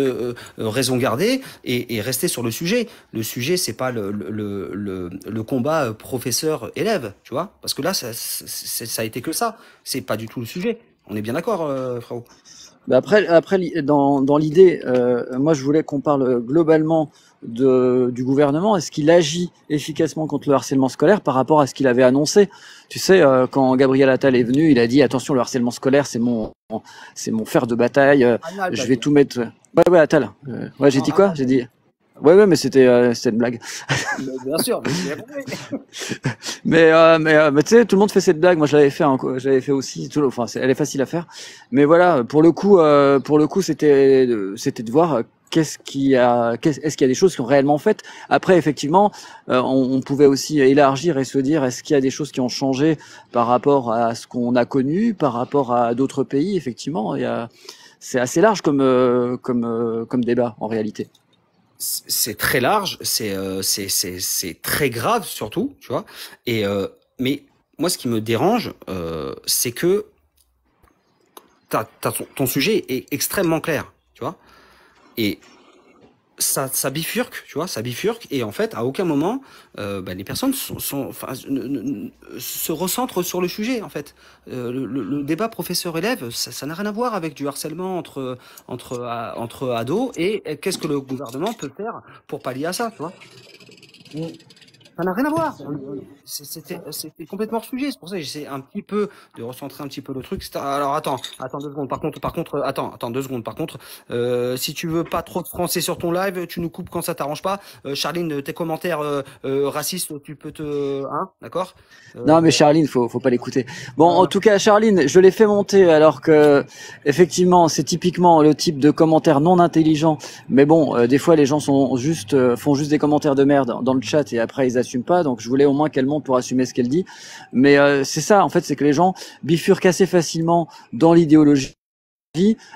[SPEAKER 11] raison garder et rester sur le sujet. Le sujet, c'est pas le combat professeur-élève, tu vois. Parce que là, ça a été que ça. C'est pas du tout le sujet. On est bien d'accord, frérot.
[SPEAKER 1] Bah après, dans l'idée, moi je voulais qu'on parle globalement du gouvernement. Est-ce qu'il agit efficacement contre le harcèlement scolaire par rapport à ce qu'il avait annoncé? Tu sais, quand Gabriel Attal est venu, il a dit attention, le harcèlement scolaire, c'est mon fer de bataille. Je vais tout mettre. Ouais, Attal. Ouais, j'ai dit quoi? J'ai dit. Ouais, mais c'était une blague.
[SPEAKER 11] Bien sûr,
[SPEAKER 1] mais tu sais, tout le monde fait cette blague. Moi, je l'avais fait, hein, j'avais fait aussi. Enfin, elle est facile à faire. Mais voilà, pour le coup, c'était de voir est-ce qu'il y a des choses qui ont réellement fait. Après, effectivement, on pouvait aussi élargir et se dire est-ce qu'il y a des choses qui ont changé par rapport à ce qu'on a connu, par rapport à d'autres pays. Effectivement, c'est assez large comme débat en réalité.
[SPEAKER 11] C'est très large, c'est très grave surtout, tu vois. Mais moi, ce qui me dérange, c'est que ton sujet est extrêmement clair, tu vois. Et ça bifurque, tu vois, ça bifurque. Et en fait, à aucun moment, les personnes se recentrent sur le sujet, en fait. Le débat professeur-élève, ça n'a rien à voir avec du harcèlement entre ados. Et qu'est-ce que le gouvernement peut faire pour pallier à ça, tu vois? Ça n'a rien à voir. C'était complètement hors sujet. C'est pour ça que j'essaie un petit peu de recentrer un petit peu le truc. Alors attends 2 secondes. Par contre, attends 2 secondes. Par contre, si tu veux pas trop de français sur ton live, tu nous coupes quand ça t'arrange pas. Charline, tes commentaires racistes, tu peux d'accord?
[SPEAKER 1] Non, mais Charline, faut pas l'écouter. Bon, en tout cas, Charline, je l'ai fait monter alors que, effectivement, c'est typiquement le type de commentaire non intelligent. Mais bon, des fois, les gens font juste des commentaires de merde dans le chat et après ils assument pas. Donc, je voulais au moins qu'elle monte pour assumer ce qu'elle dit. Mais c'est ça, en fait, c'est que les gens bifurquent assez facilement dans l'idéologie.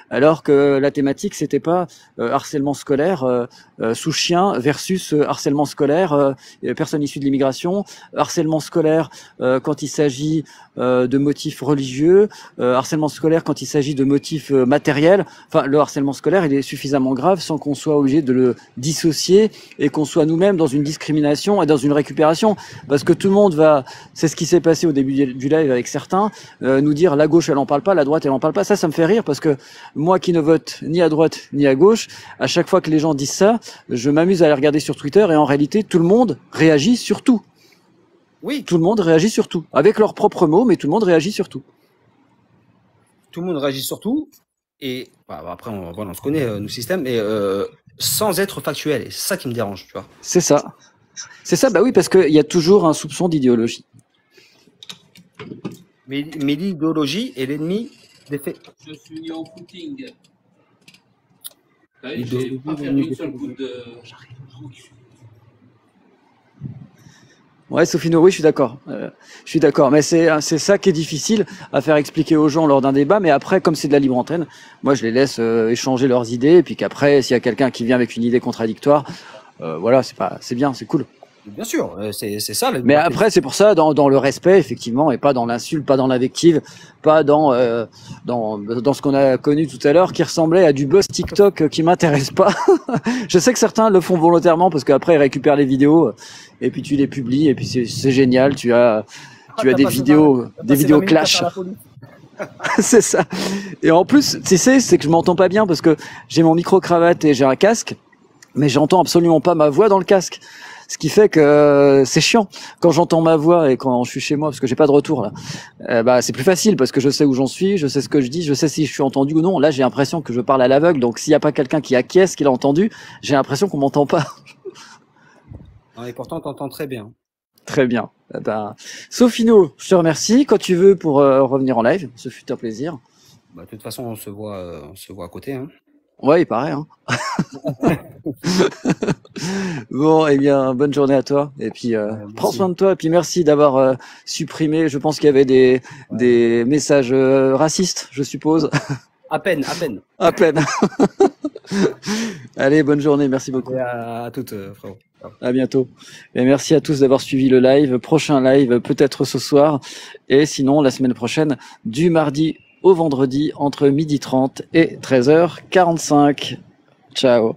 [SPEAKER 1] Alors que la thématique c'était pas harcèlement scolaire sous chien versus harcèlement scolaire personnes issues de l'immigration, harcèlement scolaire quand il s'agit de motifs religieux, harcèlement scolaire quand il s'agit de motifs matériels. Enfin, le harcèlement scolaire il est suffisamment grave sans qu'on soit obligé de le dissocier et qu'on soit nous-mêmes dans une discrimination et dans une récupération, parce que tout le monde c'est ce qui s'est passé au début du live avec certains, nous dire la gauche elle en parle pas, la droite elle en parle pas. Ça me fait rire parce que moi qui ne vote ni à droite ni à gauche, à chaque fois que les gens disent ça, je m'amuse à les regarder sur Twitter et en réalité tout le monde réagit sur tout.
[SPEAKER 11] Oui.
[SPEAKER 1] Tout le monde réagit sur tout, avec leurs propres mots, mais tout le monde réagit sur tout.
[SPEAKER 11] Tout le monde réagit sur tout, et après on se connaît nos systèmes, et sans être factuel, et c'est ça qui me dérange, tu vois.
[SPEAKER 1] C'est ça, bah oui, parce qu'il y a toujours un soupçon d'idéologie.
[SPEAKER 11] Mais l'idéologie est l'ennemi des faits.
[SPEAKER 13] Je suis en footing. J'ai pas fait une seule goutte de...
[SPEAKER 1] Ouais, Sofino, oui, je suis d'accord. Mais c'est ça qui est difficile à faire expliquer aux gens lors d'un débat. Mais après, comme c'est de la libre antenne, moi, je les laisse échanger leurs idées. Et puis qu'après, s'il y a quelqu'un qui vient avec une idée contradictoire, voilà, c'est bien, c'est cool.
[SPEAKER 11] Bien sûr, c'est ça.
[SPEAKER 1] Mais après, c'est pour ça, dans le respect, effectivement, et pas dans l'insulte, pas dans l'invective, pas dans ce qu'on a connu tout à l'heure, qui ressemblait à du buzz TikTok qui m'intéresse pas. Je sais que certains le font volontairement parce qu'après ils récupèrent les vidéos et puis tu les publies et puis c'est génial. Tu as des vidéos clash. C'est ça. Et en plus, tu sais, c'est que je m'entends pas bien parce que j'ai mon micro cravate et j'ai un casque, mais j'entends absolument pas ma voix dans le casque. Ce qui fait que c'est chiant quand j'entends ma voix et quand je suis chez moi parce que j'ai pas de retour là. Bah c'est plus facile parce que je sais où j'en suis, je sais ce que je dis, je sais si je suis entendu ou non. Là j'ai l'impression que je parle à l'aveugle, donc s'il y a pas quelqu'un qui acquiesce qu'il a entendu, j'ai l'impression qu'on m'entend pas.
[SPEAKER 11] Non, et pourtant t'entends très bien.
[SPEAKER 1] Très bien. Sophino, je te remercie. Quand tu veux pour revenir en live, ce fut un plaisir.
[SPEAKER 11] Bah, de toute façon, on se voit à côté. Hein.
[SPEAKER 1] Ouais, il paraît. Hein. Bon, eh bien, bonne journée à toi. Et puis, prends soin de toi. Et puis, merci d'avoir supprimé. Je pense qu'il y avait des messages racistes, je suppose.
[SPEAKER 11] À peine.
[SPEAKER 1] À peine. Allez, bonne journée. Merci beaucoup.
[SPEAKER 11] Et à toutes, frérot.
[SPEAKER 1] À bientôt. Et merci à tous d'avoir suivi le live. Prochain live, peut-être ce soir. Et sinon, la semaine prochaine, du mardi au vendredi, entre 12h30 et 13h45. Ciao.